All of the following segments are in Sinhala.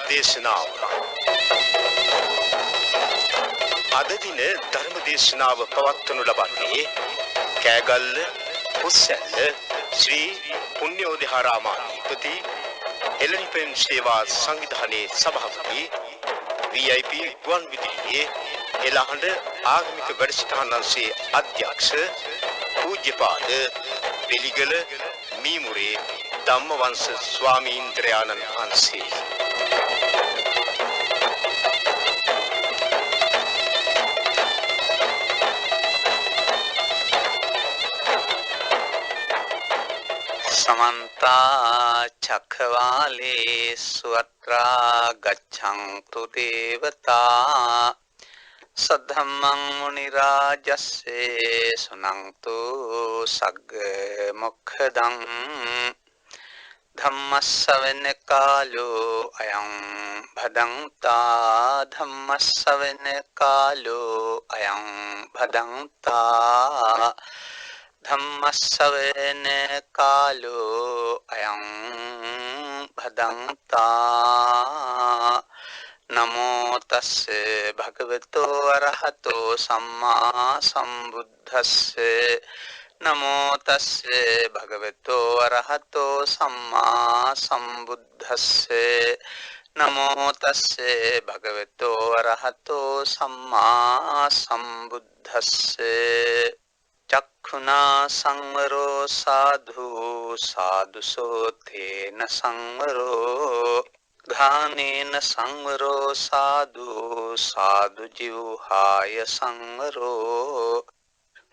දේශනාව අද දින ධර්ම දේශනාව පවත්වනු ලබන්නේ කෑගල්ල පුස්සැල්ල ශ්‍රී පුණ්‍යෝදයාරාමාධිපති එළනිපෙම් සේවා සංවිධානයේ සභාපති VIP ගුවන් විදුලියේ එළහඬ ආගමික වැඩසටහන් අංශයේ අධ්‍යක්ෂ පූජ්‍යපාද වෙලිගල මීමුරේ ධම්මවංශ ස්වාමීන්ද්‍රයාණන් වහන්සේ समन्ता चक्रवालेषु अत्रा गच्छन्तु देवता सद्धम्मं मुनिराजस्य सुनन्तु सग्मुखदं धम्मस्सवने कालो अयं भदन्ता धम्मस्सवने कालो अयं भदन्ता धम्मस्सवेन कालो अयं भदन्ता नमो तस्से भगवतो अरहतो सम्मा सम्बुद्धस्से नमो तस्से भगवतो अरहतो सम्मा सम्बुद्धस्से नमो तस्से भगवतो अरहतो सम्मा सम्बुद्धस्से चक्षुना संवरो साधु साधु सोतेन संवरो घानेन संवरो साधु साधु जिह्वाय संवरो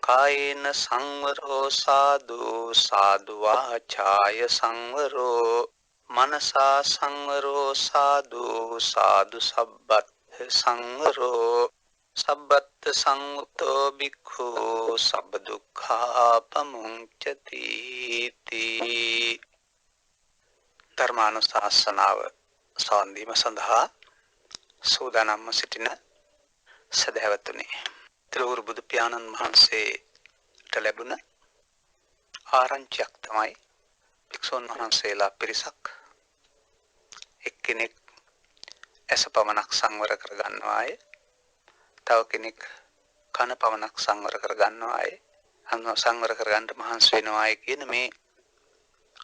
कायेन संवरो साधु साधु वाचाय संवरो मनसा संवरो साधु साधु सब्बत संवरो सब्बत संयुक्तो भिक्खु सब दुःखापमुञ्चति ධර්මානුශාසනාව සාන්දීම සඳහා සූදානම්ව සිටින සදහැවතුනි තිලෝරු බුදු පියාණන් වහන්සේට ලැබුණ ආරංචියක් තමයි භික්ෂුන් වහන්සේලා පිරිසක් එක්කෙනෙක් ඇස පමණක් සංවර කර ගන්නවාය තව කෙනෙක් කන පමණක් සංවර කර ගන්නවාය සංවර කර ගන්න මහන්සි වෙනවාය කියන මේ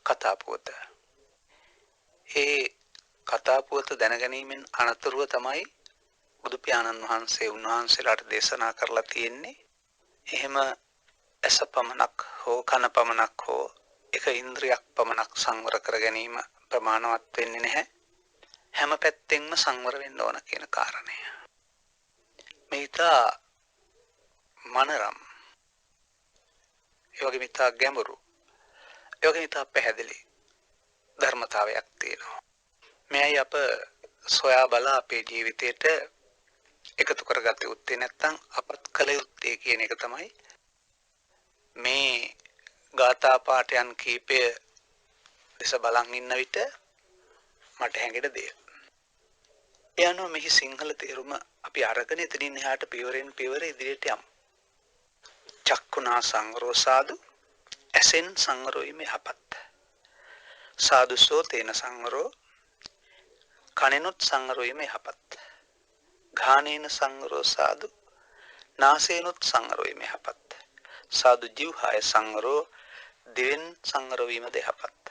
කතා පුවත. ඒ කතා පුවත දැනගැනීමෙන් අනතුරුව තමයි බුදු පියාණන් වහන්සේ උන්වහන්සේලාට දේශනා කරලා තියෙන්නේ. එහෙම ඇස පමණක් හෝ කන පමණක් හෝ එක ඉන්ද්‍රියක් පමණක් සංවර කර ගැනීම ප්‍රමාණවත් වෙන්නේ නැහැ. හැම පැත්තෙන්ම සංවර වෙන්න ඕන කියන කාරණය. මේතා මනරම් ඒ වගේ මිතා ගැඹුරු ඒ වගේ මිතා පැහැදිලි ධර්මතාවයක් තියෙනවා. මෙයයි අප සොයා බලා අපේ ජීවිතයට එකතු කරගත යුත්තේ නැත්නම් අපත් කළ යුත්තේ කියන එක තමයි මේ ගාථා පාඨයන් කීපය දෙස බලන් ඉන්න විට මට හැඟෙන දේ. ඒ අනුව මෙහි සිංහල තේරුම අපි අරගෙන එතනින් එහාට පියවරෙන් පියවර ඉදිරියට යමු. චක්කුණා සංවරෝ සාදු ඇසෙන් සංවරෝ වීම යහපත්. සාදු සෝතේන සංවරෝ කනෙනුත් සංවරෝ වීම යහපත්. ඝානේන සංවරෝ සාදු නාසේනුත් සංවරෝ වීම යහපත්. සාදු ජීවහාය සංවරෝ දිවෙන් සංවරෝ වීම යහපත්.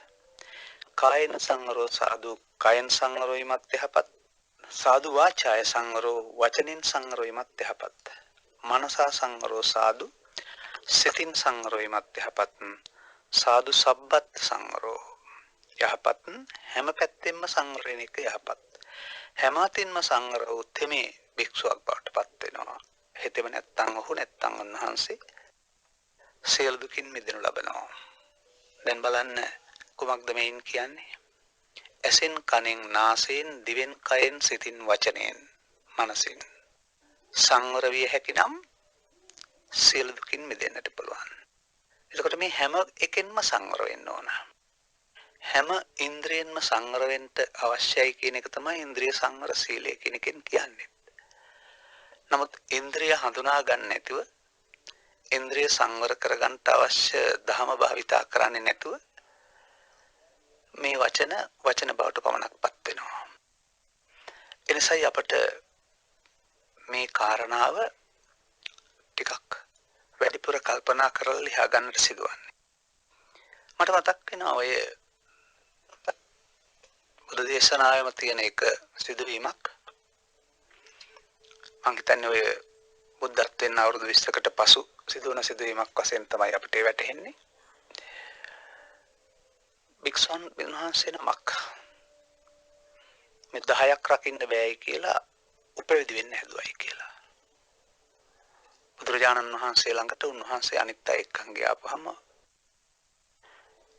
කායේන සංවරෝ සාදු කායෙන් සංවරෝ වීමත් යහපත්. साधु वाचाय संवरो वचनिन संवरो इमत यहपत मनसा संवरो साधु सितिन संवरो इमत यहपत साधु सब्बत संवरो යහපත් හැම පැත්තෙන්ම සංවරණ එක යහපත් හැම අතින්ම සංවර උත්මේ භික්ෂුවක් බවට පත් වෙනවා. හිතෙම නැත්තම් ඔහු නැත්තම් උන්වහන්සේ සියලු දුකින් මිදෙනු ලබනවා. දැන් බලන්න කුමක්ද මේන් කියන්නේ? ඇසෙන් කනෙන් නාසයෙන් දිවෙන් කයෙන් සිතින් වචනයෙන් මනසින් සංවර විය හැකිනම් සියලු දුකින් මිදෙන්නට පුළුවන්. එතකොට මේ හැම එකෙන්ම සංවර වෙන්න ඕන. හැම ඉන්ද්‍රියෙන්ම සංවර වෙන්න අවශ්‍යයි කියන එක තමයි ඉන්ද්‍රිය සංවර සීලය කියන එකෙන් කියන්නේ. නමුත් ඉන්ද්‍රිය හඳුනා ගන්න නැතුව ඉන්ද්‍රිය සංවර කරගන්න අවශ්‍ය ධම භාවිතා කරන්නේ නැතුව මේ වචන බවට පමණක්පත් වෙනවා. එනිසායි අපට මේ කාරණාව ටිකක් වැඩිපුර කල්පනා කරලා ලියා ගන්නට සිදුවන්නේ. මට මතක් වෙනවා ඔය බුදු දේශනාවෙම තියෙන එක සිදුවීමක්. මං හිතන්නේ ඔය බුද්ධත්වයෙන් අවුරුදු 20කට පසු සිදුවන සිදුවීමක් වශයෙන් තමයි අපිට වැටහෙන්නේ. භික්ෂුන් වහන්සේ නමක් මේ 10ක් රකින්න බෑයි කියලා උපවිදි වෙන්න හැදුවයි කියලා. බුදුරජාණන් වහන්සේ ළඟට උන්වහන්සේ අනිත් අය එක්කන් ගියාපුවම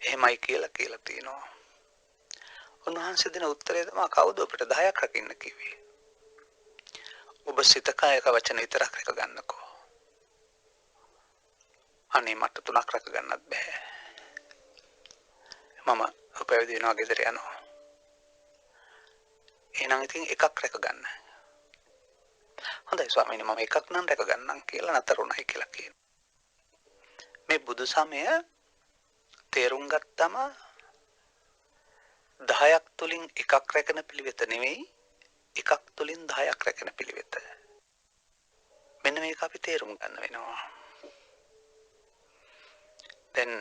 එහෙමයි කියලා තියෙනවා. උන්වහන්සේ දෙන උත්තරේ තමයි කවුද අපිට 10ක් රකින්න කිව්වේ? ඔබ සිත කායක වචන විතරක් රැක ගන්නකෝ. අනේ මට 3ක් රැක ගන්නත් බෑ. මම උපවිදි වෙනවා ගෙදර යනවා. එහෙනම් ඉතින් එකක් රැක ගන්න. හොඳයි ස්වාමීනි මම එකක් නම් රැක ගන්නම් කියලා නතරුණයි කියලා කියනවා. මේ බුදු සමය තේරුම් ගත්තම 10ක් තුලින් එකක් රැකෙන පිළිවෙත නෙවෙයි එකක් තුලින් 10ක් රැකෙන පිළිවෙත. මෙන්න මේක අපි තේරුම් ගන්න වෙනවා. දැන්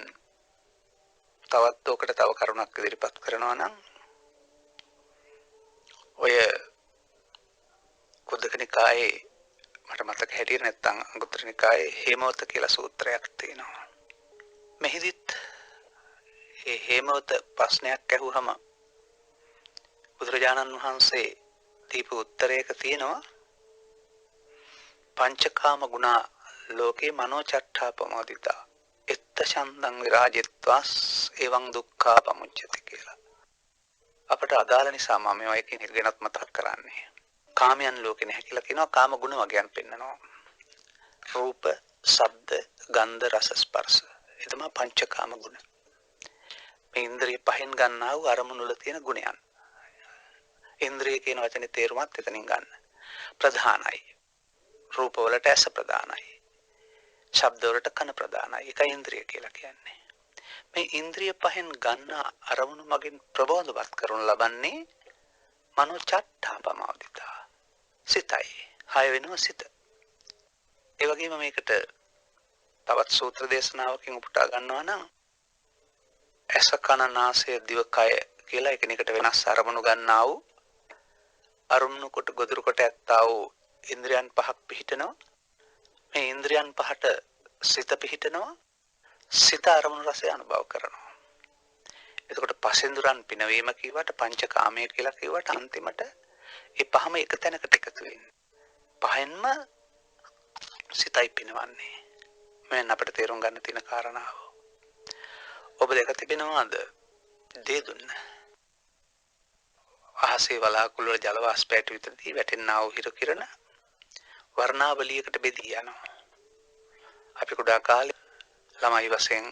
තවත් ඔකට තව කරුණක් ඉදිරිපත් කරනවා නම් ඔය කුද්දක නිකායේ මට මතක හැටියට නැත්නම් අංගුත්තර නිකායේ හේමවත කියලා සූත්‍රයක් තියෙනවා. මෙහිදිත් මේ හේමවත ප්‍රශ්නයක් ඇහුවම බුදුරජාණන් වහන්සේ දීපු උත්තරයක තියෙනවා පංචකාම ගුණ ලෝකේ මනෝචට්ඨාපමෝදිතා එත්ත ඡන්දං විරාජිත්වාස් එවං දුක්ඛා පමුච්චති කියලා. අපට අදාළ නිසා මම මේවා එකකින් ඉගෙනත් මතක් කරන්නේ. කාමයන් ලෝකේ නැහැ කියලා කියනවා කාම ගුණ වගයන් පෙන්නනවා. රූප, ශබ්ද, ගන්ධ, රස, ස්පර්ශ. ඒ තමයි පංචකාම ගුණ. මේ ඉන්ද්‍රිය පහෙන් ගන්නා වූ අරමුණු වල තියෙන ගුණයන්. ඉන්ද්‍රිය කියන වචනේ තේරුමත් එතනින් ගන්න. ප්‍රධානයි. රූප වලට ඇස ප්‍රධානයි. ශබ්ද වලට කන ප්‍රධානයි. ඒකයි ඉන්ද්‍රිය කියලා කියන්නේ. මේ ඉන්ද්‍රිය පහෙන් ගන්න අරමුණු මගින් ප්‍රබෝධවත් කරනු ලබන්නේ මනෝචට්ඨාපමෝදිතා. සිතයි. හය වෙනවා සිත. ඒ වගේම මේකට තවත් සූත්‍ර දේශනාවකින් උපුටා ගන්නවා නම් ඇස කන නාසය දිව කය කියලා එකිනෙකට වෙනස් අරමුණු ගන්නා වූ අරමුණු කොට ගොදුරු කොට ඇත්තා වූ ඉන්ද්‍රියන් පහක් පිහිටනවා. මේ ඉන්ද්‍රියන් පහට සිත පිහිටනවා. සිත අරමුණු රසය අනුභව කරනවා. එතකොට පසෙන්දුරන් පිනවීම කියවට පංචකාමයේ කියලා කියවට අන්තිමට ඒ පහම එක තැනකට එකතු වෙන්නේ. පහෙන්ම සිතයි පිනවන්නේ. මෙන්න අපිට තේරුම් ගන්න තියෙන කාරණාව. ඔබ දැක තිබෙනවාද? දේ දුන්න. අහසේ වලාකුළු වල ජල වාෂ්පයට විතරදී වැටෙනා වූ හිර කිරණ වර්ණාවලියකට බෙදී යනවා. අපි කුඩා කාලේ ළමයි වශයෙන්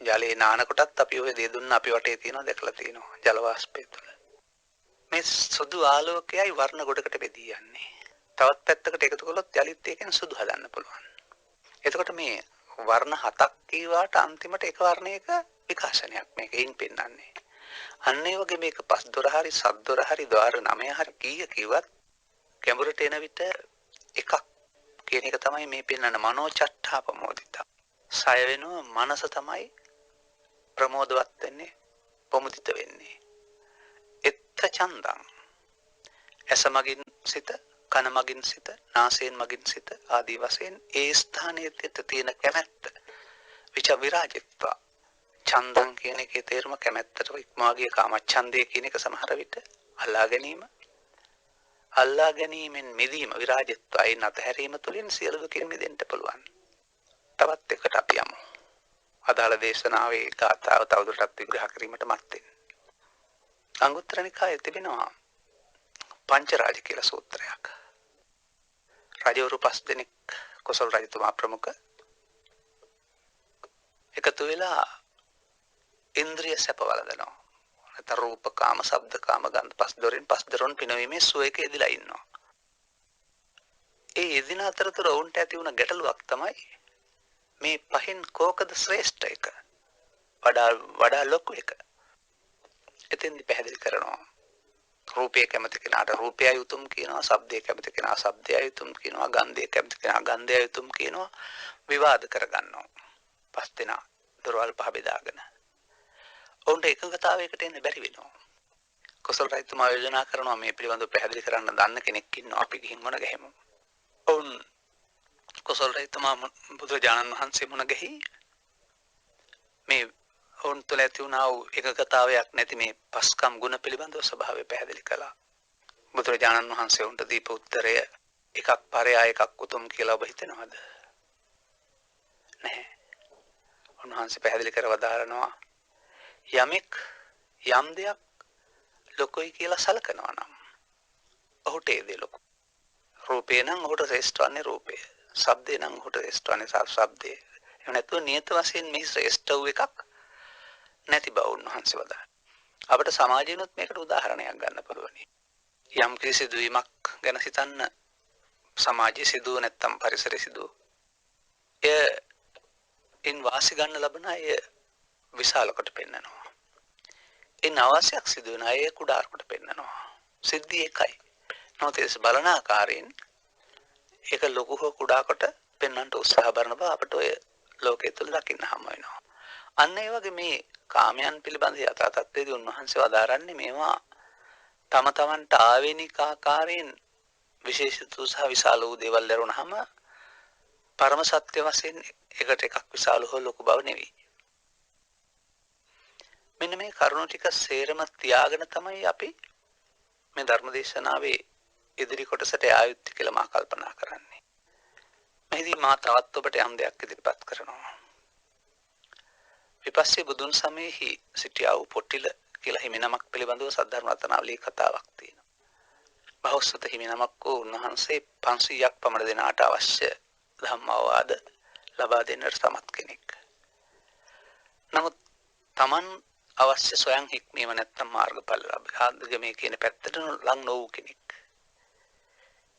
ජලේ නාන කොටත් අපි ඔය දේ දුන්න අපි වටේ තියෙනවා දැකලා තියෙනවා ජල වාෂ්පය තුළ. මේ සුදු ආලෝකයයි වර්ණ ගොඩකට බෙදී යන්නේ. තවත් පැත්තකට එකතු කළොත් යලිත් ඒකෙන් සුදු හදන්න පුළුවන්. එතකොට මේ වර්ණ හතක් කීවාට අන්තිමට එක වර්ණයක විකාශනයක් මේකෙන් පෙන්වන්නේ. අන්න ඒ වගේ මේක පස් දොර හරි සත් දොර හරි ద్వාර 9 හරි කීය කිව්වත් කැඹුරට එන විට එකක් කියන එක තමයි මේ පෙන්වන මනෝචට්ඨාපමෝදිතා. සය වෙනවා මනස තමයි ප්‍රමෝදවත් වෙන්නේ, ප්‍රමුදිත වෙන්නේ. එත්ත ඡන්දං. ඇස මගින් සිත, කන මගින් සිත, නාසයෙන් මගින් සිත ආදී වශයෙන් ඒ ස්ථානයේ තියෙන කැමැත්ත විච විරාජිත්වා. ඡන්දං කියන එකේ තේරුම කැමැත්තට ඉක්මවාගේ කාමච්ඡන්දය කියන එක සමහර විට අල්ලා ගැනීම. අල්ලා ගැනීමෙන් මිදීම විරාජිත්වයි නැතහැරීම තුළින් සියලු දුකින් මිදෙන්න පුළුවන්. තවත් එකට අපි යමු. අදාළ දේශනාවේ ගාථාව තවදුරටත් විග්‍රහ කිරීමට මත්තෙන්. අංගුත්තර නිකායේ තිබෙනවා පංචරාජ කියලා සූත්‍රයක්. රජවරු 5 දෙනෙක් කොසල් රජතුමා ප්‍රමුඛ එකතු වෙලා ඉන්ද්‍රිය සැප වළඳනවා. නැත්නම් රූප කාම, ශබ්ද කාම, ගන්ධ පස් දොරෙන් පිනවීමේ සුවයක එදිලා ඉන්නවා. ඒ එදින අතරතුර වුන්ට ඇති වුණ ගැටලුවක් තමයි මේ පහෙන් කෝකද ශ්‍රේෂ්ඨ එක? වඩා ලොකු එක. එතෙන්දි පැහැදිලි කරනවා. රූපය කැමති කෙනාට රූපයයි උතුම් කියනවා, ශබ්දය කැමති කෙනා ශබ්දයයි උතුම් කියනවා, ගන්ධය කැමති කෙනා ගන්ධයයි උතුම් කියනවා. විවාද කරගන්නවා. පස් දෙනා දොරවල් පහ බෙදාගෙන. ඔවුන්ට එකඟතාවයකට එන්න බැරි වෙනවා. කුසල රජතුමා යෝජනා කරනවා මේ පිළිබඳව පැහැදිලි කරන්න දන්න කෙනෙක් ඉන්නවා, අපි ගිහින් මුණ ගැහෙමු. ඔවුන් කුසල රජතුමා බුදුරජාණන් වහන්සේ මුණ ගැහි මේ ඔවුන් තුළ ඇති වුණා වූ එකඟතාවයක් නැති මේ පස්කම් ගුණ පිළිබඳව ස්වභාවය පැහැදිලි කළා. බුදුරජාණන් වහන්සේ උන්ට දීප උත්තරය එකක් පරයා එකක් උතුම් කියලා ඔබ හිතනවද? නැහැ. උන්වහන්සේ පැහැදිලි කරවදාරනවා යමෙක් යම් දෙයක් ලොකුයි කියලා සලකනවා නම් ඔහුට ඒ දේ ලොකු. රූපේ නම් ඔහුට ශ්‍රේෂ්ඨ වන්නේ රූපය. ශබ්දේ නම් ඔහුට ශ්‍රේෂ්ඨ වන්නේ ශබ්දය. එහෙම නැත්නම් නියත වශයෙන් මේ ශ්‍රේෂ්ඨ වූ එකක් නැති බව උන්වහන්සේ වදාළා. අපිට සමාජයෙන්ුත් මේකට උදාහරණයක් ගන්න පුළුවන්. යම් කිසි සිදුවීමක් ගැන හිතන්න සමාජයේ සිදුව නැත්නම් පරිසරයේ සිදුව. ඉන් වාසි ගන්න ලබන අය විශාල කොට පෙන්නනවා. ඉන් අවශ්‍යයක් සිදු වෙන අය කුඩා කොට පෙන්නනවා. සිද්ධිය එකයි. නොතේස් බලන ආකාරයෙන් ඒක ලොකු හෝ කුඩා කොට පෙන්වන්නට උත්සාහ කරන බව අපට ඔය ලෝකයේ තුල දකින්න හම්බ වෙනවා. අන්න ඒ වගේ මේ කාමයන් පිළිබඳ යථා තත්ත්වයේදී උන්වහන්සේ වදාරන්නේ මේවා තම තමන්ට ආවේනික ආකාරයෙන් විශේෂිත සහ විශාල වූ දේවල් ලැබුණාම පරම සත්‍ය වශයෙන් එකට එකක් විශාල හෝ ලොකු බව නෙවෙයි. මෙන්න මේ කරුණු ටික සේරම තියාගෙන තමයි අපි මේ ධර්මදේශනාවේ ඉදිරි කොටසට ආයුත් කියලා මා කල්පනා කරන්නේ. මෙහිදී මා තවත් ඔබට යම් දෙයක් ඉදිරිපත් කරනවා. විපස්සී බුදුන් සමයේහි සිටියා වූ පොට්ටිල කියලා හිමිනමක් පිළිබඳව සද්ධර්ම රත්නාවලී කතාවක් තියෙනවා. බහුසුත හිමිනමක් වූ උන්වහන්සේ 500ක් පමණ දෙනාට අවශ්‍ය ධම්මාවාද ලබා දෙන්නට සමත් කෙනෙක්. නමුත් Taman අවශ්‍ය සොයන් හික්මීම නැත්නම් මාර්ගඵල ලබාගමේ කියන පැත්තට ලං නොවූ කෙනෙක්.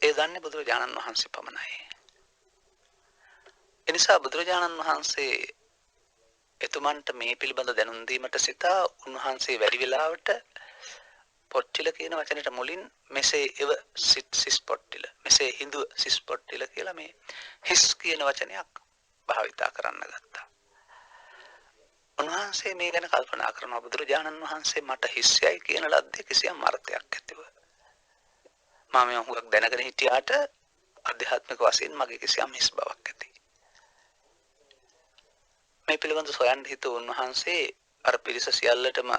ඒ දන්නේ බුදුරජාණන් වහන්සේ පමණයි. එනිසා බුදුරජාණන් වහන්සේ එතුමන්ට මේ පිළිබඳ දැනුම් දීමට සිතා උන්වහන්සේ වැඩි වෙලාවට පොට්ටිල කියන වචනයට මුලින් මෙසේ එව සිස් පොට්ටිල මෙසේ හිඳුව සිස් පොට්ටිල කියලා මේ හිස් කියන වචනයක් භාවිතා කරන්න ගත්තා. උන්වහන්සේ මේ ගැන කල්පනා කරනවා බුදුරජාණන් වහන්සේ මට හිස්යයි කියන ලද්දේ කිසියම් අර්ථයක් ඇතිව. මම මේ හුඟක් දැනගෙන හිටියාට අධ්‍යාත්මික වශයෙන් මගේ කිසියම් හිස් බවක් ඇති. මේ පිළිබඳ සොයන් හිත උන්වහන්සේ අර පිරිස සියල්ලටම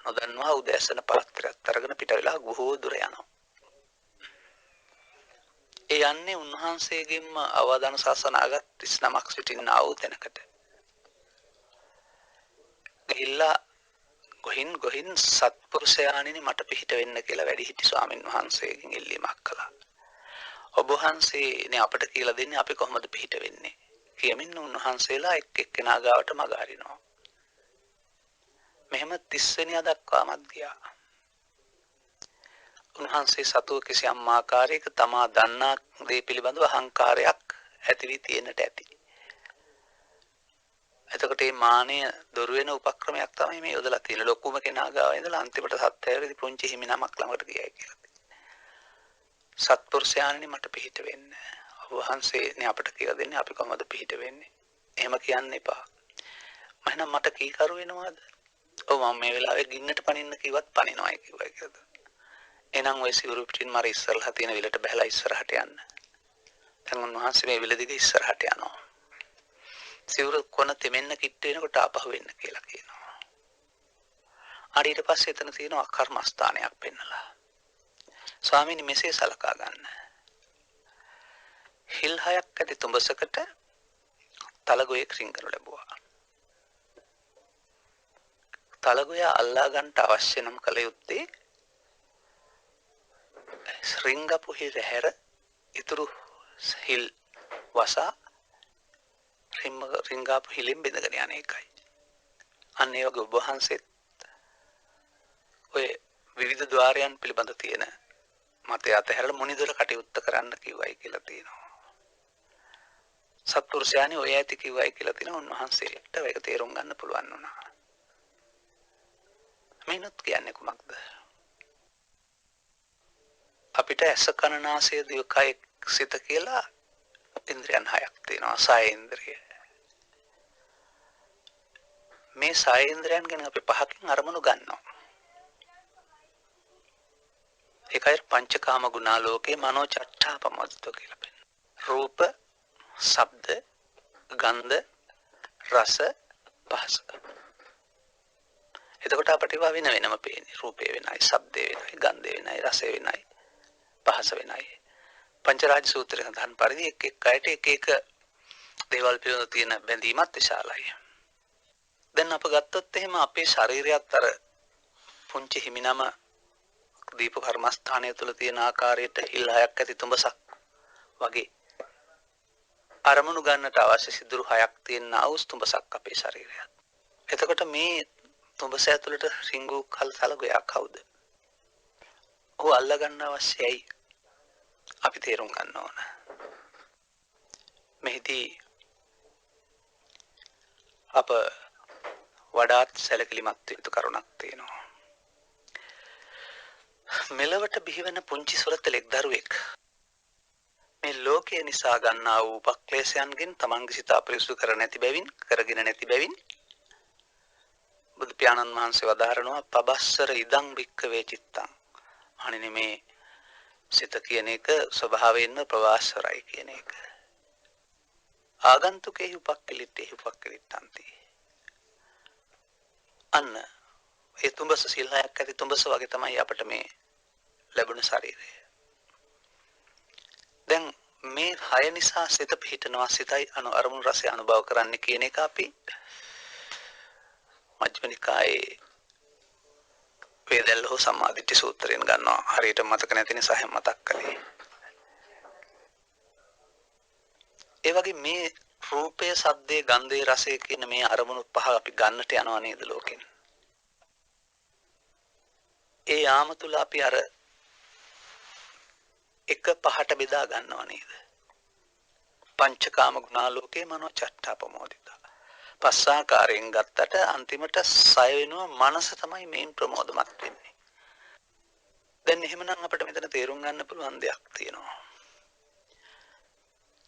නොදන්වා උදෑසන පාත්‍රයක් අරගෙන පිට වෙලා බොහෝ දුර යනවා. ඒ යන්නේ උන්වහන්සේගෙන්ම අවදාන ශාසනාගත් 39ක් සිටින්නා වූ තැනකට. ගිහිල්ලා ගොහින් සත්පුරුෂයාණෙනි මට පිහිට වෙන්න කියලා වැඩිහිටි ස්වාමින් වහන්සේගෙන් ඉල්ලීමක් කළා. ඔබ වහන්සේනේ අපට කියලා දෙන්නේ අපි කොහොමද පිහිට වෙන්නේ? කියමින් උන්වහන්සේලා එක් එක්කෙනා ගාවට මග හරිනවා. මෙහෙම 30 වෙනියා දක්වාමත් ගියා. උන්වහන්සේ සතුව කිසියම් ආකාරයක තමා දන්නා දේ පිළිබඳව අහංකාරයක් ඇති වී තියෙන්නට ඇති. එතකොට මේ මානය දොරු වෙන උපක්‍රමයක් තමයි මේ යොදලා තියෙන. ලොකුම කෙනා ගාව ඉඳලා අන්තිමට සත්‍යවේදී පුංචි හිමිනමක් ළඟට ගියයි කියලා. සත්පුරුෂයාණනි මට පිහිට වෙන්න. ඔබ වහන්සේනේ අපට කියලා දෙන්නේ අපි කොහොමද පිහිට වෙන්නේ? එහෙම කියන්න එපා. මම මට කී කරු වෙනවද? ඔව් මම මේ වෙලාවේ ගින්නට පනින්න කිව්වත් පනිනවයි කිව්වා කියලා. එහෙනම් ඔය සිවුරු පිටින් මර ඉස්සරහට තියෙන විලට බහලා ඉස්සරහට යන්න. දැන් උන්වහන්සේ මේ විල දිගේ ඉස්සරහට යනවා. සිවුරු කොන තෙමෙන්න කිට්ට වෙනකොට ආපහු වෙන්න කියලා කියනවා. ඊට පස්සේ එතන තියෙන කර්මස්ථානයක් පෙන්නලා. ස්වාමීනි මෙසේ සලකා ගන්න. හිල් හයක් ඇති තුඹසකට තලගොයෙක් රිංගනු ලැබුවා. තලගොයා අල්ලා ගන්නට අවශ්‍ය නම් කල යුත්තේ රිංගපු හිර හැර ඉතුරු හිල් වසා රිංගාපු හිලෙන් බෙදගෙන යන එකයි. අන්න ඒ වගේ ඔබ වහන්සේත් ඔය විවිධ ద్వාරයන් පිළිබඳ තියෙන මතය අතහැරලා මොනිදොර කටයුත්ත කරන්න කිව්වයි කියලා තියෙනවා. සත්පුරුෂයානි ඔය ඇති කිව්වයි කියලා තියෙන උන්වහන්සේට ඒක තේරුම් ගන්න පුළුවන් වුණා. මේනොත් කියන්නේ කුමක්ද? අපිට ඇස කන නාසය දිව කය සිත කියලා ඉන්ද්‍රියන් හයක් තියෙනවා. සය ඉන්ද්‍රිය. මේ සය ඉන්ද්‍රියන් ගැන අපි පහකින් අරමුණු ගන්නවා. ඒකයි පංචකාම ගුණාලෝකේ මනෝ චට්ඨාපමොද්දෝ කියලා පෙන්නනවා. රූප, ශබ්ද, ගන්ධ, රස, පහස. එතකොට අපිට ඒවා වෙන වෙනම පේන්නේ. රූපේ වෙනයි, ශබ්දේ වෙනයි, ගන්ධේ වෙනයි, රසේ වෙනයි, පහස වෙනයි. පංචරාජ සූත්‍රයේ සඳහන් පරිදි එක් එක් අයට එක එක දේවල් පිළිබඳ තියෙන බැඳීමත් විශාලයි. දැන් අප ගත්තොත් එහෙම අපේ ශරීරයත් අර පුංචි හිමිනම දීප කර්මස්ථානය තුළ තියෙන ආකාරයට හිල් හයක් ඇති තුඹසක් වගේ අරමුණු ගන්නට අවශ්‍ය සිදුරු හයක් තියෙන අවුස් තුඹසක් අපේ ශරීරයත්. එතකොට මේ තුඹස ඇතුළට රිංගු කල්සලගොයා කවුද? ඔහු අල්ල ගන්න අවශ්‍යයි. අපි තේරුම් ගන්න ඕන. මෙහිදී අප වඩාත් සැලකිලිමත් යුතු කරුණක් තියෙනවා. මෙලවට බිහිවෙන පුංචි සුරතලෙක් දරුවෙක් මේ ලෝකය නිසා ගන්නා වූ උපක්ලේශයන්ගෙන් තමන්ගේ සිත අපිරිසුදු කර නැති බැවින් කරගෙන නැති බැවින් බුදු පියාණන් වහන්සේ වදාරනවා පබස්සර ඉදං වික්කවේ චිත්තං. අනේ මේ සිත කියන එක ස්වභාවයෙන්ම ප්‍රවාසරයි කියන එක. ආගන්තුකේ උපක්කලිටේ උපක්කලිටන්ති. අන්න ඒ තුඹස සිල්හයක් ඇති තුඹස වගේ තමයි අපිට මේ ලැබුණ ශරීරය. දැන් මේ හය නිසා සිත පිහිටනවා සිතයි අරමුණු රසය අනුභව කරන්න කියන එක අපි මජ්ක්‍ධිම නිකායේ වේදල්ල හෝ සම්මාදිට්ඨි සූත්‍රයෙන් ගන්නවා. හරියට මතක නැති නිසා හැම මතක් කළේ. ඒ වගේ මේ රූපය, ශබ්දේ, ගන්ධේ, රසය කියන මේ අරමුණු පහ අපි ගන්නට යනවා නේද ලෝකෙන්. ඒ යාම තුල අපි අර එක පහට බෙදා ගන්නවා නේද? පංචකාම ගුණාලෝකේ මනෝ චට්ඨාපමෝදිතා. පස්සාකාරයෙන් ගත්තට අන්තිමට සය වෙනවා මනස තමයි මේන් ප්‍රමෝදමත් වෙන්නේ. දැන් එහෙමනම් අපිට මෙතන තේරුම් ගන්න පුළුවන් දෙයක් තියෙනවා.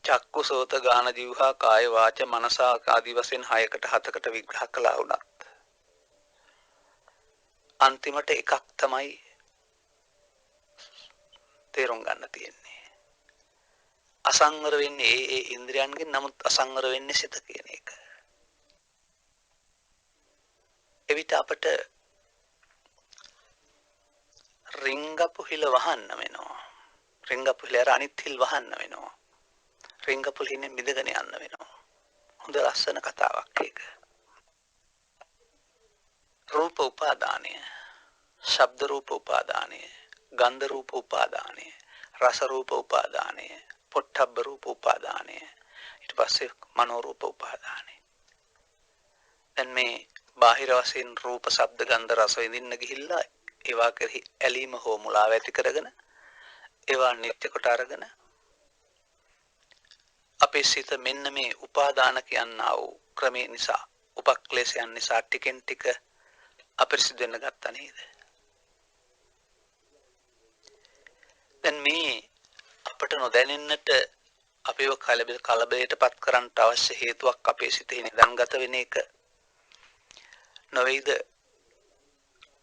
චක්කු සෝත ගාන જીවහා කාය වාච මනස ආදී වශයෙන් 6කට 7කට විග්‍රහ කළා වුණත් අන්තිමට එකක් තමයි තේරුම් ගන්න තියෙන්නේ. අසංවර වෙන්නේ ඒ ඉන්ද්‍රියන්ගෙන්, නමුත් අසංවර වෙන්නේ සිත කියන එක. එවිට අපට රිංගපු හිල වහන්න වෙනවා. රිංගපු හිල අනිත් හිල් වහන්න වෙනවා. රිංගපු හිලෙන් මිදගෙන යන්න වෙනවා. හොඳ ලස්සන කතාවක් ඒක. රූප උපාදානය, ශබ්ද රූප උපාදානය, ගන්ධ රූප උපාදානය, රස රූප උපාදානය, පොට්ටබ්බ රූප උපාදානය, ඊට පස්සේ මනෝ රූප උපාදානය. දැන් මේ බාහිර වශයෙන් රූප, ශබ්ද, ගන්ධ, රස විඳින්න ගිහිල්ලා ඒවා කෙරෙහි ඇලීම හෝ මුලාව ඇති කරගෙන ඒවා නිත්‍ය කොට අරගෙන අපේ සිත මෙන්න මේ උපාදාන කියනා වූ ක්‍රමේ නිසා, උපක්ලේශයන් නිසා ටිකෙන් ටික අපිරිසිදු වෙන්න ගත්තා නේද? දැන් මේ අපට නොදැනෙන්නට අපිව කලබලයටපත් කරන්න අවශ්‍ය හේතුවක් අපේ සිතේ නිදන්ගත වෙන එක නොවේද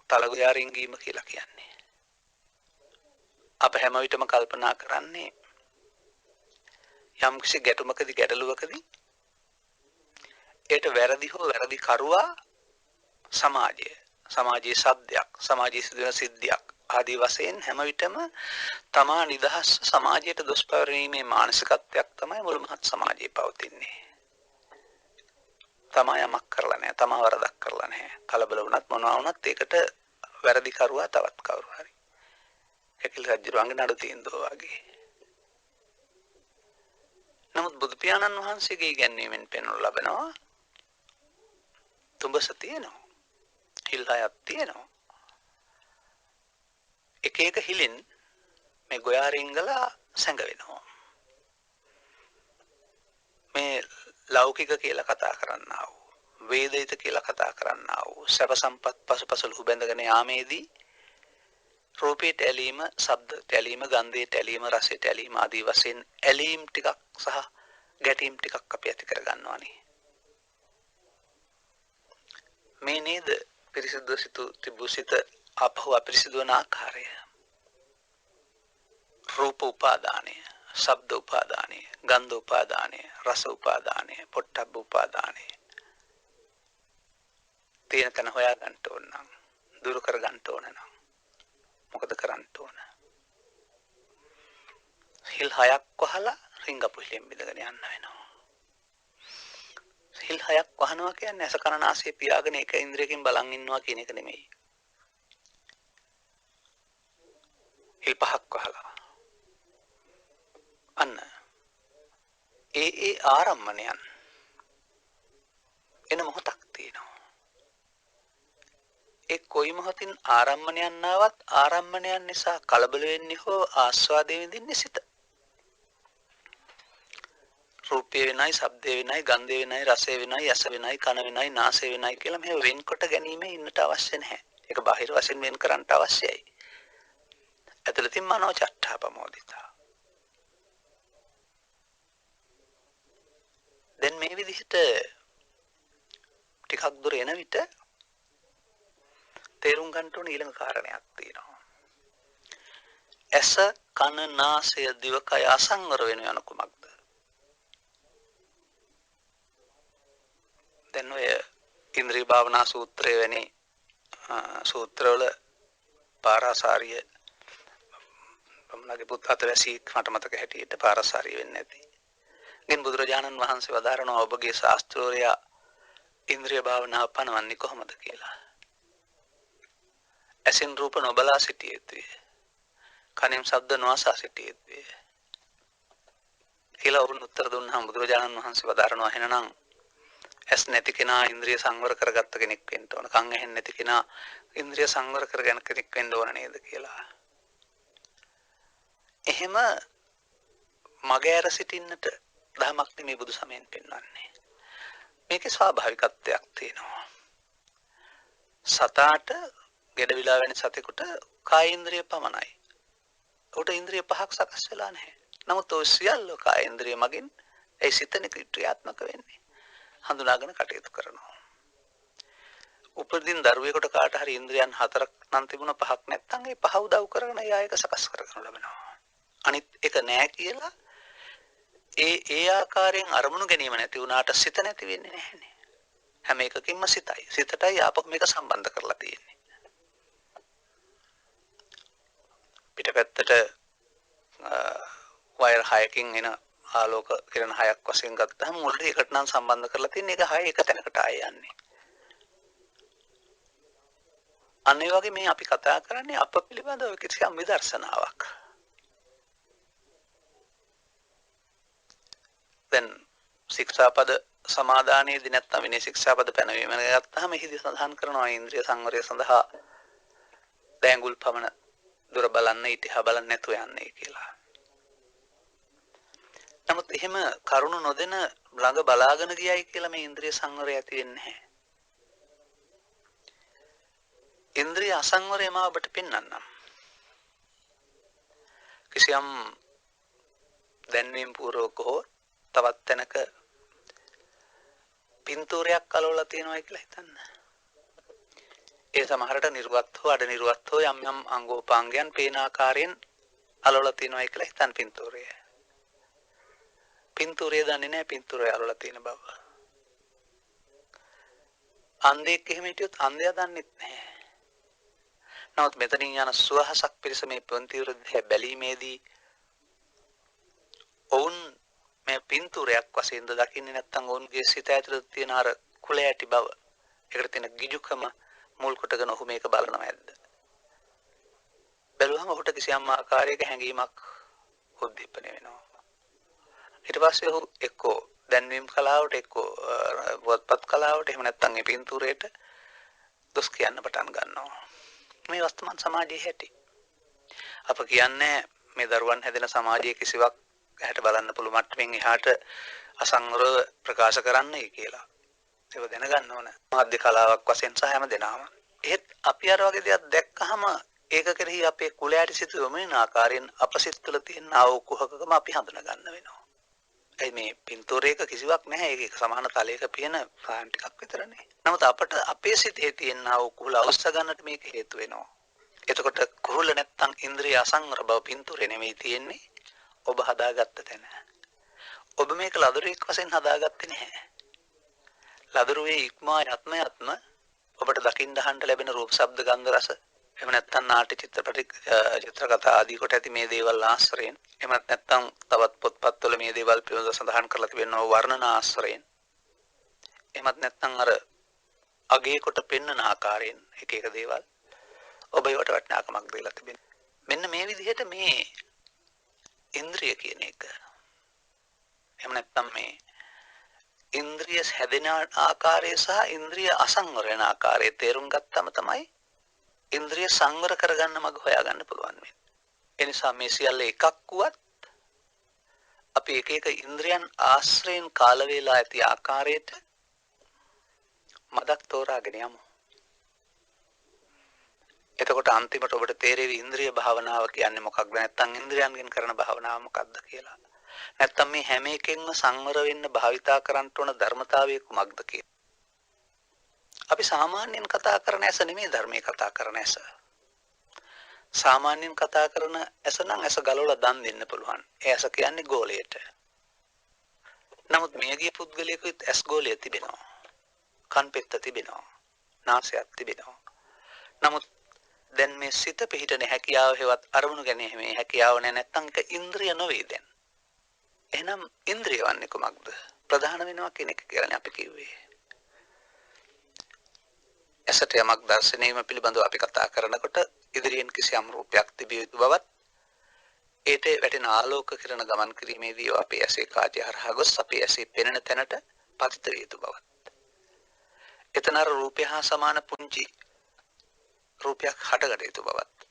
තලගොයා රිංගීම කියලා කියන්නේ. අප හැම විටම කල්පනා කරන්නේ යම් කිසි ගැටුමකදී ගැටලුවකදී ඒට වැරදි හෝ වැරදි කරුවා සමාජයේ සද්දයක්, සමාජයේ සිදුවන සිද්ධියක් ආදී වශයෙන් හැම විටම තමා නිදහස් සමාජයට දොස් පැවරීමේ මානසිකත්වයක් තමයි මුළු මහත් සමාජයේ පවතින්නේ. තමා යමක් කරලා නැහැ, තමා වරදක් කරලා නැහැ. කලබල වුණත් මොනවා වුණත් ඒකට වැරදි කරුවා තවත් කවුරු හරි. ඒකල රජුරංග නඩු තීන්දුව වගේ. නමුත් බුදු පියාණන් වහන්සේගේ ඉගැන්වීමෙන් පෙන්වනු ලබනවා තුඹස තියෙනවා. හිල් හයක් තියෙනවා. එක එක හිලෙන් මේ ගොයා රිංගලා සැඟවෙනවා. මේ ලෞකික කියලා කතා කරන්නා වූ, වේදිත කියලා කතා කරන්නා වූ සැප සම්පත් පසුපස ලුහු බැඳගෙන යාමේදී රූපයට ඇලීම, ශබ්දයට ඇලීම, ගන්ධයට ඇලීම, රසයට ඇලීම ආදී වශයෙන් ඇලීම් ටිකක් සහ ගැටීම් ටිකක් අපි ඇති කර ගන්නවානේ. මේ නේද පිරිසිදු සිතු තිබුසිත අපහු අපිරිසිදු වන ආකාරය. රූප උපාදානය, ශබ්ද උපාදානය, ගන්ධ උපාදානය, රස උපාදානය, පොට්ටබ්බ උපාදානය. තියෙන තැන හොයා ගන්න ඕන නම්, දුරු කර ගන්න ඕන නම් මොකද කරන්න ඕන? හිල් 6ක් වහලා රිංගපු හිලෙන් බිඳගෙන යන්න වෙනවා. හිල් 6ක් වහනවා කියන්නේ ඇස කන නාසය පියාගෙන එක ඉන්ද්‍රියකින් බලන් ඉන්නවා කියන එක නෙමෙයි. හිල් 5ක් වහලා අන්න ඒ ආරම්මණයන් එන මොහොතක් තියෙනවා. ඒ කොයි මොහොතින් ආරම්මණයන් ආවත් ආරම්මණයන් නිසා කලබල වෙන්නේ හෝ ආස්වාදයෙන් විඳින්නේ සිත. රූපය වෙනයි, ශබ්දය වෙනයි, ගන්ධය වෙනයි, රසය වෙනයි, යස වෙනයි, කන වෙනයි, නාසය වෙනයි කියලා මෙහෙම වෙන්කොට ගැනීම ඉන්නට අවශ්‍ය නැහැ. ඒක බාහිර වශයෙන් වෙන් කරන්නට අවශ්‍යයි. ඇතුළතින් මනෝ චට්ඨාපමෝදිතා. දැන් මේ විදිහට ටිකක් දුර එන විට තේරුම් ගන්න ඕන ඊළඟ කාරණයක් තියෙනවා. ඇස, කන, නාසය, දිවකය අසංවර වෙන යන කුමක්ද? දැන් ඔය ඉන්ද්‍රිය භාවනා සූත්‍රය වැනි සූත්‍රවල පාරාසාරිය මමගේ පුත් අතවැසි මට මතක හැටියට පාරාසාරිය වෙන්නේ නැති. ඉතින් බුදුරජාණන් වහන්සේ වදාරනවා ඔබගේ ශාස්ත්‍රෝරයා ඉන්ද්‍රිය භාවනාව පනවන්නේ කොහොමද කියලා. ඇසින් රූප නොබලා සිටිය යුතුය. කනෙන් ශබ්ද නොඅසා සිටිය යුතුය. කියලා උරුන් උත්තර දුන්නාම බුදුරජාණන් වහන්සේ වදාරනවා එහෙනම් ඇස් නැති කෙනා ඉන්ද්‍රිය සංවර කරගත්ත කෙනෙක් වෙන්න ඕන. කන් ඇහෙන්නේ නැති කෙනා ඉන්ද්‍රිය සංවර කරගෙන කෙනෙක් වෙන්න ඕන නේද කියලා. එහෙම මගහැර සිටින්නට ධමයක් නෙමෙයි බුදු සමයෙන් පෙන්වන්නේ. මේකේ ස්වාභාවිකත්වයක් තියෙනවා. සතාට gedවිලා වෙන සතෙකුට කාය ඉන්ද්‍රිය පමණයි. උට ඉන්ද්‍රිය පහක් සකස් වෙලා නැහැ. නමුත් ඔය සියල්ල කාය ඉන්ද්‍රිය මගින් ඒ සිතන ක්‍රියාත්මක වෙන්නේ. හඳුනාගෙන කටයුතු කරනවා. උපදින් දරුවෙකුට කාට හරි ඉන්ද්‍රියන් 4ක් නම් තිබුණ 5ක් නැත්නම් ඒ පහ උදව් කරගෙන එයා ඒක සකස් කරගන්න ලබනවා. අනිත් එක නෑ කියලා ඒ ආකාරයෙන් අරමුණු ගැනීම නැති වුණාට සිත නැති වෙන්නේ නැහැනේ. හැම එකකින්ම සිතයි. සිතටයි ආපහු මේක සම්බන්ධ කරලා තියෙන්නේ. පිටපැත්තට වයර් 6කින් එන ආලෝක කිරණ 6ක් වශයෙන් ගත්තාම මුලට එකට නම් සම්බන්ධ කරලා තියෙන එක 6 එක තැනකට ආය යන්නේ. අන්න ඒ වගේ මේ අපි කතා කරන්නේ අප පිළිබඳව කිසියම් විදර්ශනාවක්. දැන් ශික්ෂාපද සමාදානයේදී නැත්නම් විනය ශික්ෂාපද පැනවීම ගත්තාම එහිදී සඳහන් කරනවා ඉන්ද්‍රිය සංවරය සඳහා දැඟුල් පමණ දුර බලන්න ඊටහා බලන්න නැතුව යන්නේ කියලා. නමුත් එහෙම කරුණ නොදෙන ළඟ බලාගෙන ගියයි කියලා මේ ඉන්ද්‍රිය සංවරය ඇති වෙන්නේ නැහැ. ඉන්ද්‍රිය අසංවරයම ඔබට පෙන්වන්නම්. කිසියම් දැන්වීම් පූර්වක හෝ තවත් තැනක පින්තූරයක් අලවලා තියෙනවා කියලා හිතන්න. ඒ සමහරට නිර්වත් හෝ අඩ නිර්වත් හෝ යම් යම් අංගෝපාංගයන් පේන ආකාරයෙන් අලවලා තියෙනවා කියලා හිතන්න පින්තූරය. පින්තූරය දන්නේ නැහැ පින්තූරය අලවලා තියෙන බව. අන්ධයෙක් එහෙම හිටියොත් අන්ධයා දන්නෙත් නැහැ. නමුත් මෙතනින් යන සුවහසක් පිරිස මේ පින්තූර දිහා බැලීමේදී ඔවුන් මේ පින්තූරයක් වශයෙන් දකින්නේ නැත්නම් ඔවුන්ගේ සිත ඇතුළත තියෙන අර කුල ඇති බව, ඒකට තියෙන ගිජුකම මුල් කොටගෙන ඔහු මේක බලනවා ඇද්ද? බැලුවම ඔහුට කිසියම් ආකාරයක හැඟීමක් උද්දීපනය වෙනවා. ඊට පස්සේ ඔහු එක්කෝ දැන්වීම් කලාවට එක්කෝ වත්පත් කලාවට එහෙම නැත්නම් මේ පින්තූරයට දොස් කියන්න පටන් ගන්නවා. මේ වර්තමාන සමාජයේ හැටි. අප කියන්නේ මේ දරුවන් හැදෙන සමාජයේ කිසිවක් ඇහැට බලන්න පුළුවන් මට්ටමින් එහාට අසංවරව ප්‍රකාශ කරන්නයි කියලා. ඒක දැනගන්න ඕන. මාධ්‍ය කලාවක් වශයෙන් සහ හැම දෙනාම. ඒත් අපි අර වගේ දේවල් දැක්කහම ඒක කෙරෙහි අපේ කුලයට සිත යොමුන ආකාරයෙන් අපසිත තුළ තියෙන ආ වූ කුහකකම අපි හඳුනා ගන්න වෙනවා. ඒ මේ පින්තූරයක කිසිවක් නැහැ. ඒක සමාන තලයක පියන පාන් ටිකක් විතරනේ. නමුත් අපට අපේ සිතේ තියෙන ආ වූ කුහල අවස්ස ගන්නට මේක හේතු වෙනවා. එතකොට කුහල නැත්තම් ඉන්ද්‍රිය අසංවර බව පින්තූරේ නෙමෙයි තියෙන්නේ. ඔබ හදාගත්ත තැන. ඔබ මේක ලදරුවෙක් වශයෙන් හදාගත්තේ නැහැ. ලදරුවේ ඉක්මා යත්ම ඔබට දකින්න අහන්න ලැබෙන රූප ශබ්ද ගන්ධ රස එහෙම නැත්නම් නාට්‍ය චිත්‍රකතා ආදී කොට ඇති මේ දේවල් ආශ්‍රයෙන් එහෙමත් නැත්නම් තවත් පොත්පත්වල මේ දේවල් පිළිබඳව සඳහන් කරලා තිබෙනවා වර්ණන ආශ්‍රයෙන් එහෙමත් නැත්නම් අර අගේ කොට පෙන්වන ආකාරයෙන් එක එක දේවල් ඔබ ඒවට වටිනාකමක් දීලා තිබෙනවා. මෙන්න මේ විදිහට මේ ඉන්ද්‍රිය කියන එක එහෙම නැත්නම් මේ ඉන්ද්‍රිය හැදෙන ආකාරය සහ ඉන්ද්‍රිය අසංවර වෙන ආකාරය තේරුම් ගත්තම තමයි ඉන්ද්‍රිය සංවර කරගන්න මඟ හොයාගන්න පුළුවන් වෙන්නේ. ඒ නිසා මේ සියල්ල එකක් වුවත් අපි එක එක ඉන්ද්‍රියන් ආශ්‍රයෙන් කාල වේලා ඇති ආකාරයට මදක් තෝරාගෙන යමු. එතකොට අන්තිමට ඔබට තේරෙවි ඉන්ද්‍රිය භාවනාව කියන්නේ මොකක්ද නැත්නම් ඉන්ද්‍රියන්ගෙන් කරන භාවනාව මොකක්ද කියලා. නැත්නම් මේ හැම එකෙන්ම සංවර වෙන්න භාවිතා කරන්න ඕන ධර්මතාවය කුමක්ද කියලා. අපි සාමාන්‍යයෙන් කතා කරන ඇස නෙමෙයි ධර්මයේ කතා කරන ඇස. සාමාන්‍යයෙන් කතා කරන ඇස නම් ඇස ගලවලා දන් දෙන්න පුළුවන්. ඒ ඇස කියන්නේ ගෝලයට. නමුත් මේගේ පුද්ගලයෙකුත් ඇස් ගෝලය තිබෙනවා. කන් පෙත්ත තිබෙනවා. නාසයක් තිබෙනවා. නමුත් දැන් මේ සිත පිහිටන හැකියාව හේවත් අරමුණු ගැනීමේ හැකියාව නැත්නම් ඒක ඉන්ද්‍රිය නොවේ දැන්. එහෙනම් ඉන්ද්‍රිය වන්නේ කොමක්ද? ප්‍රධාන වෙනවා කියන එක කියන්නේ අපි කිව්වේ. ඇසට යමක් දැర్శණයම පිළිබඳව අපි කතා කරනකොට ඉදිරියෙන් කිසියම් රූපයක් තිබිය යුතු බවත් ඒට වැටෙන ආලෝක කිරණ ගමන් කිරීමේදී අපේ ඇසේ කාර්ය හරහා ගොස් අපේ ඇසේ පෙනෙන තැනට පතිත විය යුතු බවත්. එතන අර රූපය හා සමාන පුංචි රූපයක් හටගට යුතු බවත්.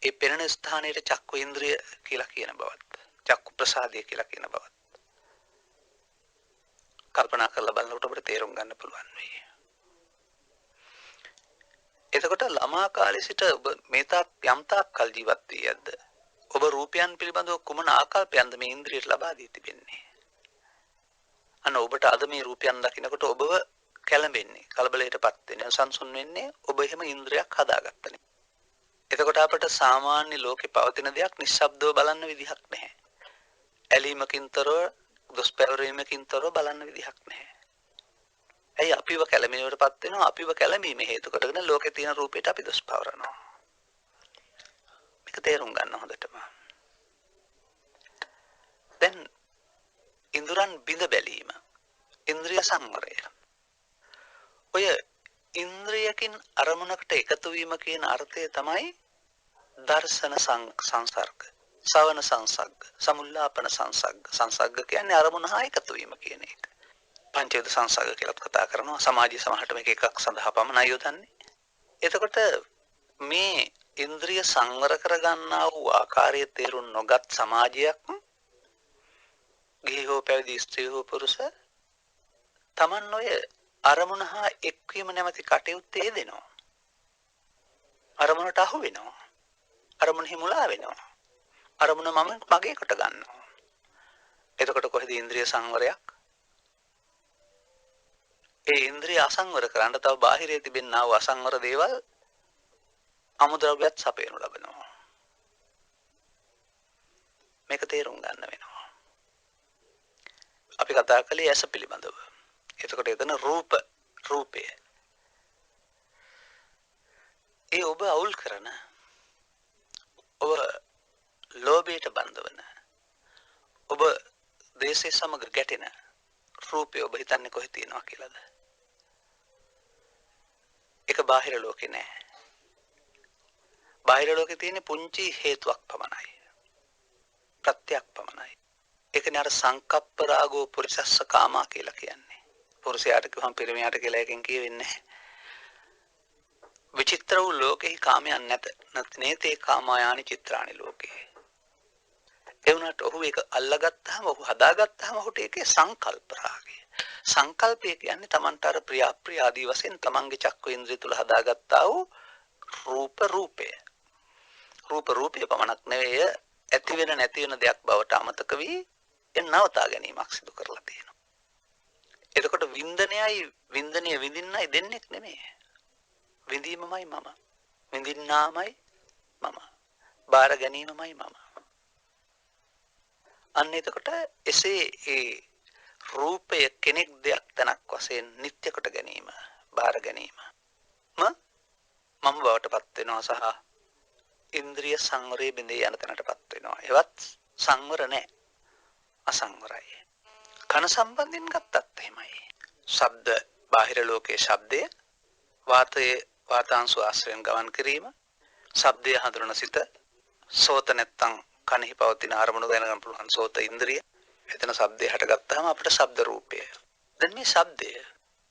ඒ පෙනෙන ස්ථානයේ චක්කු ඉන්ද්‍රිය කියලා කියන බවත්. චක්කු ප්‍රසාදය කියලා කියන බවත්. කල්පනා කරලා බලනකොට අපිට තේරුම් ගන්න පුළුවන් වෙයි. එතකොට ළමා කාලේ සිට ඔබ මේ තාක් යම් තාක් කල් ජීවත් වී ඇද්ද? ඔබ රූපයන් පිළිබඳව කුමන ආකල්පයක්ද මේ ඉන්ද්‍රියට ලබා දී තිබෙන්නේ? අන්න ඔබට අද මේ රූපයන් දකිනකොට ඔබව කැළඹෙන්නේ, කලබලයටපත් වෙන්නේ, සංසුන් වෙන්නේ ඔබ එහෙම ඉන්ද්‍රියක් හදාගත්තනේ. එතකොට අපට සාමාන්‍ය ලෝකේ පවතින දෙයක් නිශ්ශබ්දව බලන්න විදිහක් නැහැ. ඇලීමකින්තරව, දුෂ්පැවරීමකින්තරව බලන්න විදිහක් නැහැ. ඇයි අපිව කැළඹීමටපත් වෙනවා? අපිව කැළඹීම හේතු කොටගෙන ලෝකේ තියෙන රූපයට අපි දුෂ්පවරනවා. මේක තේරුම් ගන්න හොඳටම. දැන් ඉන්ද්‍රයන් බිඳ බැලීම, ඉන්ද්‍රිය සංවරය. ඔය ඉන්ද්‍රියකින් අරමුණකට එකතු වීම කියන අර්ථය තමයි දර්ශන සංසර්ග, ශ්‍රවණ සංසග්ග, සමුල්ලාපන සංසග්ග. සංසග්ග කියන්නේ අරමුණ හා එකතු වීම කියන එක. පංචේද සංසග්ග කියලා කතා කරනවා. සමාජීය සමහරට මේක එකක් සඳහා පමණයි යොදන්නේ. එතකොට මේ ඉන්ද්‍රිය සංවර කරගන්නා වූ ආකාරයේ තේරුම් නොගත් සමාජයක් ගිහි හෝ පැවිදි ස්ත්‍රී හෝ පුරුෂ තමන් ඔය අරමුණ හා එක්වීම නැමැති කටයුත්තේ යෙදෙනවා. අරමුණට අහු වෙනවා. අරමුණෙහි මුලා වෙනවා. අරමුණ මගේ කොට ගන්නවා. එතකොට කොහෙද ඉන්ද්‍රිය සංවරයක්? ඒ ඉන්ද්‍රිය අසංවර කරන්න තව බාහිරයේ තිබෙනා වූ අසංවර දේවල් අමුද්‍රව්‍යත් සපයනු ලබනවා. මේක තේරුම් ගන්න වෙනවා. අපි කතා කළේ ඇස පිළිබඳව. එතකොට එතන රූපය. ඒ ඔබ අවුල් කරන, ඔබ ලෝභයට බඳවන, ඔබ දේශේ සමග ගැටෙන රූපය ඔබ හිතන්නේ කොහෙද තියෙනවා කියලාද? ඒක බාහිර ලෝකේ නෑ. බාහිර ලෝකේ තියෙන පුංචි හේතුවක් පමණයි. ප්‍රත්‍යක් පමණයි. ඒකනේ අර සංකප්ප රාගෝ පුරිසස්ස කාමා කියලා කියන්නේ. පුරුෂයාට කිව්වම පිරිමියාට කියලා එකෙන් කියවෙන්නේ නැහැ. විචිත්‍ර වූ ලෝකෙහි කාමයන් නැත. නේතේ කාමයානි චිත්‍රානි ලෝකේ. ඒ වුණාට ඔහු ඒක අල්ලගත්තාම, ඔහු හදාගත්තාම ඔහුට ඒකේ සංකල්ප රාගය. සංකල්පය කියන්නේ Tamanට අර ප්‍රිය අප්‍රිය ආදී වශයෙන් Tamanගේ චක්ක ඉන්ද්‍රිය තුල හදාගත්තා වූ රූපය. රූපේ පමණක් නෙවෙයි ඇති වෙන නැති වෙන දෙයක් බවට අමතක වී නවතා ගැනීමක් සිදු කරලා තියෙනවා. එතකොට වින්දනීය විඳින්නයි දෙන්නෙක් නෙමෙයි. විඳීමමයි මම. විඳින්නාමයි මම. බාර ගැනීමමයි මම. අන්න එතකොට එසේ ඒ රූපය කෙනෙක් දෙයක් තනක් වශයෙන් නිත්‍ය කොට ගැනීම, බාර ගැනීම මම බවටපත් වෙනවා සහ ඉන්ද්‍රිය සංවරයේ බිඳී යන තැනටපත් වෙනවා. ඒවත් සංවර නැහැ. අසංවරයි. කන සම්බන්ධයෙන් ගත්තත් එහෙමයි. ශබ්ද බාහිර ලෝකයේ ශබ්දය වාතාංශ ආශ්‍රයෙන් ගමන් කිරීම, ශබ්දය හඳුනන සිත, සෝත නැත්තම් කනෙහි පවතින අරමුණු දැනගන්න පුළුවන් සෝත ඉන්ද්‍රිය. එතන ශබ්දය හටගත්තාම අපිට ශබ්ද රූපය. දැන් මේ ශබ්දය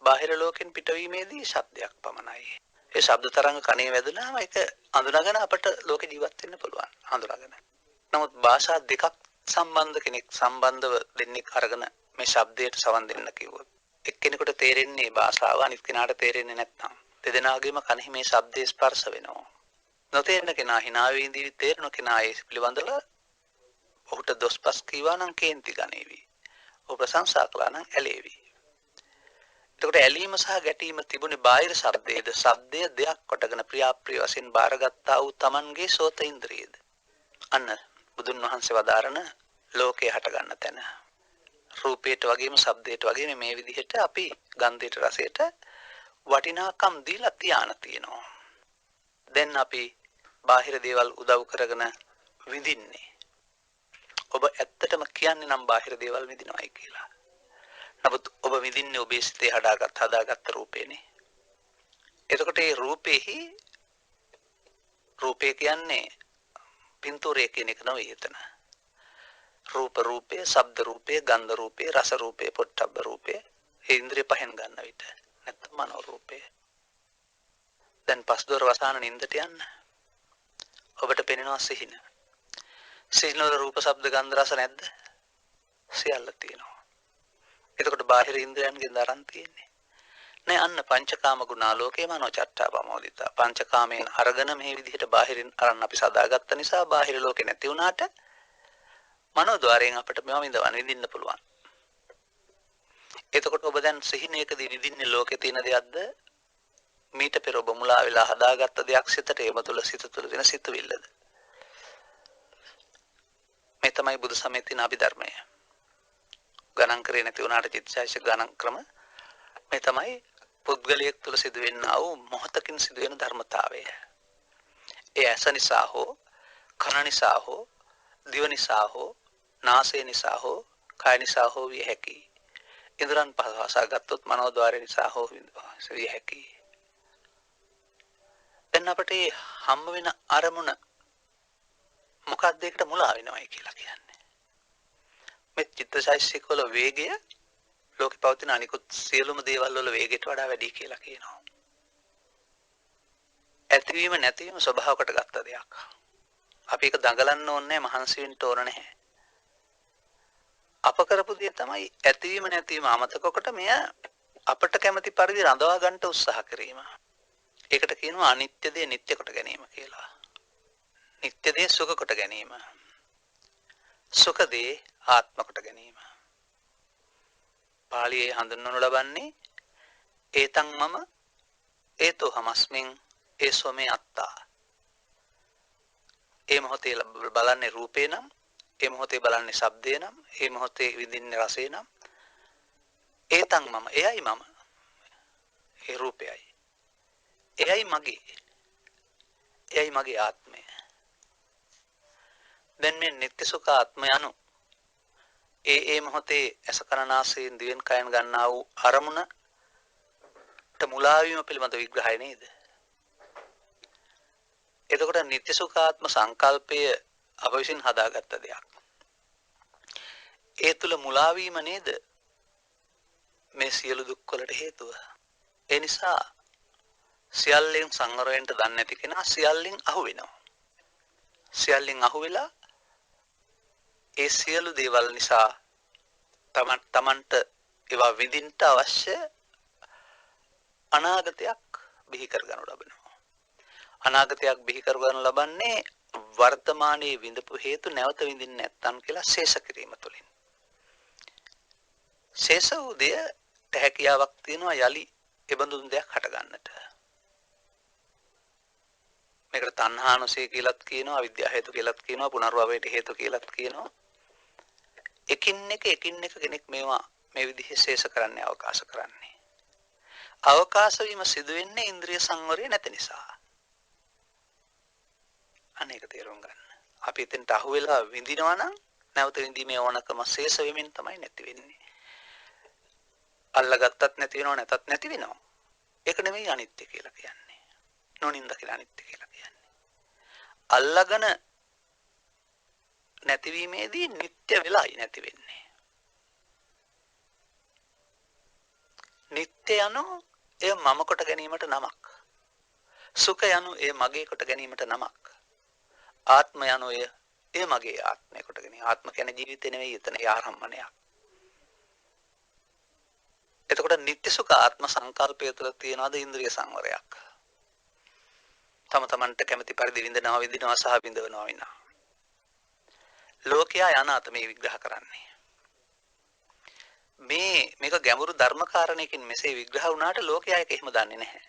බාහිර ලෝකෙන් පිටවීමේදී ශබ්දයක් පමණයි. ඒ ශබ්ද තරංග කණේ වැදුනහම ඒක අඳුනගෙන අපට ලෝකේ ජීවත් වෙන්න පුළුවන්. අඳුනගෙන. නමුත් භාෂා දෙකක් සම්බන්ධව දෙන්නෙක් අරගෙන මේ ශබ්දයට සවන් දෙන්න කිව්වොත් එක්කෙනෙකුට තේරෙන්නේ භාෂාව, අනිත් කෙනාට තේරෙන්නේ නැත්නම් දෙදෙනාගේම කනෙහි මේ ශබ්දේ ස්පර්ශ වෙනවා. නොතේරෙන කෙනා hina වේදී තේරෙන කෙනා ඒ පිළිබඳව ඔහුට දොස්පස් කීවා නම් කේන්ති ගනේවි. ඔහු ප්‍රශංසා කළා නම් ඇලේවි. එතකොට ඇලීම සහ ගැටීම තිබුණේ බාහිර ශබ්දයේද ශබ්දය දෙයක් කොටගෙන ප්‍රියාප්‍රිය වශයෙන් බාරගත්තා වූ Tamanගේ සෝත ඉන්ද්‍රියද. අන්න බුදුන් වහන්සේ වදාරන ලෝකේ හට ගන්න තැන. රූපයට වගේම ශබ්දයට වගේම මේ විදිහට අපි ගන්ධයට රසයට වටිනාකම් දීලා තියාන තියෙනවා. දැන් අපි බාහිර දේවල් උදව් කරගෙන විඳින්නේ. ඔබ ඇත්තටම කියන්නේ නම් බාහිර දේවල් විඳිනවායි කියලා. නමුත් ඔබ විඳින්නේ ඔබේ සිතේ හදාගත්ත රූපේනේ. එතකොට මේ රූපේ කියන්නේ පින්තූරය කියන එක නෙවෙයි එතන. රූපේ, ශබ්ද රූපේ, ගන්ධ රූපේ, රස රූපේ, පොට්ටබ්බ රූපේ, ඒ ඉන්ද්‍රිය පහෙන් ගන්න විට නැත්නම් මනෝ රූපේ. දැන් පස්දොර වසාන නින්දට යන්න. ඔබට පෙනෙනවා සිහින. සිහිනවල රූප, ශබ්ද, ගන්ධ, රස නැද්ද? සියල්ල තියෙනවා. එතකොට බාහිර ඉන්ද්‍රයන්ගෙන් දරන් තියෙන්නේ. නෑ අන්න පංචකාම ගුණාලෝකේ මනෝචට්ටාපමෝදිතා. පංචකාමයෙන් අරගෙන මේ විදිහට බාහිරින් අරන් අපි සදාගත්ත නිසා බාහිර ලෝකේ නැති වුණාට මනෝද්වාරයෙන් අපිට මේවා විඳින්න පුළුවන්. එතකොට ඔබ දැන් සිහිනයකදී විඳින්නේ ලෝකේ තියෙන දෙයක්ද? මීට පෙර ඔබ මුලා වෙලා හදාගත්ත දෙයක් සිතට එම තුල සිත තුල දෙන සිතුවිල්ලද? මේ තමයි බුදු සමයේ තියෙන අභිධර්මය. ගණන් කරේ නැති වුණාට චිත්තචෛතසික ගණන් ක්‍රම මේ තමයි පුද්ගලයෙක් තුළ සිදුවෙනා වූ මොහතකින් සිදුවෙන ධර්මතාවය. ඒ ඇස නිසා හෝ, කන නිසා හෝ, දිව නිසා හෝ, නාසය නිසා හෝ, කය නිසා හෝ විය හැකියි. ඉන්ද්‍රයන් පහසා ගත්තොත් මනෝද්වාරය නිසා හෝ විය හැකියි. දැන් අපිට හම්බ වෙන අරමුණ මොකක්ද ඒකට මුලා වෙනවයි කියලා කියන්නේ. මේ චිත්තචෛතසික වල වේගය ලෝකේ පවතින අනිකුත් සියලුම දේවල් වල වේගයට වඩා වැඩි කියලා කියනවා. ඇතිවීම නැතිවීම ස්වභාවකට ගත්ත දෙයක්. අපි ඒක දඟලන්න ඕනේ නැහැ, මහන්සි වෙන්න ඕන නැහැ. අප කරපු දේ තමයි ඇතිවීම නැතිවීම අමතකකොට මෙය අපට කැමති පරිදි රඳවා ගන්න උත්සාහ කිරීම. ඒකට කියනවා අනිත්‍ය දේ නිට්ටය කොට ගැනීම කියලා. නිට්ටය දේ සුඛ කොට ගැනීම. සුඛ දේ ආත්ම කොට ගැනීම. පාළියේ හඳුන්වනු ලබන්නේ ඒතං මම ඒතෝ හමස්මින් ඒසෝ මේ අත්තා. ඒ මොහොතේ බලන්නේ රූපේ නම්, ඒ මොහොතේ බලන්නේ ශබ්දේ නම්, ඒ මොහොතේ විඳින්නේ රසේ නම් ඒතං මම එයයි මම. ඒ රූපයයි. එයයි මගේ ආත්මය. දැන් මේ නිත්‍ය සුඛ ආත්මය anu ඒ මොහොතේ ඇස කන නාසයෙන් දිවෙන් කයෙන් ගන්නා වූ අරමුණට මුලා වීම පිළිබඳ විග්‍රහය නේද? එතකොට නිත්‍ය සුඛාත්ම සංකල්පය අප විසින් හදාගත්ත දෙයක්. ඒ තුල මුලා වීම නේද මේ සියලු දුක් වලට හේතුව. ඒ නිසා සියල්ලෙන් සංවර වෙන්න දන්නේ නැති කෙනා සියල්ලෙන් අහු වෙනවා. සියල්ලෙන් අහු වෙලා ඒ සියලු දේවල් නිසා තමන්ට ඒවා විඳින්න අවශ්‍ය අනාගතයක් බිහි කරගනු ලබනවා. අනාගතයක් බිහි කරගන්න ලබන්නේ වර්තමානයේ විඳපු හේතු නැවත විඳින්න නැත්තම් කියලා ශේෂ කිරීම තුළින්. ශේෂ වූ දෙයට හැකියාවක් තියෙනවා යලි එබඳු දෙයක් හටගන්නට. මේකට තණ්හානුසය කියලාත් කියනවා, අවිද්‍යාව හේතු කියලාත් කියනවා, පුනර්භවයට හේතු කියලාත් කියනවා. එකින් එක කෙනෙක් මේවා මේ විදිහේ ශේෂ කරන්නේ අවකාශ කරන්නේ. අවකාශ වීම සිදු වෙන්නේ ඉන්ද්‍රිය සංවරය නැති නිසා. අනේක තේරුම් ගන්න. අපි එතෙන්ට අහු වෙලා විඳිනවා නම් නැවත විඳීමේ ඕනකම ශේෂ වෙමින් තමයි නැති වෙන්නේ. අල්ලගත්තත් නැති වෙනව නැතත් නැති වෙනවා. ඒක නෙමෙයි අනිත්‍ය කියලා කියන්නේ. නොනින්ද කියලා අනිත්‍ය කියලා කියන්නේ. අල්ලගෙන නැතිවීමේදී නිට්ටය වෙලායි නැති වෙන්නේ. නිට්ටය යනු එය මම කොට ගැනීමට නමක්. සුඛ යනු එය මගේ කොට ගැනීමට නමක්. ආත්ම යනු එය මගේ ආත්මය කොට ගැනීම. ආත්ම කියන්නේ ජීවිතේ නෙවෙයි, එතන ආරම්භණයක්. එතකොට නිට්ටය සුඛ ආත්ම සංකල්පය තුළ තියනවාද ඉන්ද්‍රිය සංවරයක්. තම තමන්ට කැමති පරිදි විඳිනවා සහ විඳවනවා විනා. ලෝකයා යන අත මේ විග්‍රහ කරන්නේ. මේක ගැඹුරු ධර්මකාරණයකින් මෙසේ විග්‍රහ වුණාට ලෝකයා ඒක එහෙම දන්නේ නැහැ.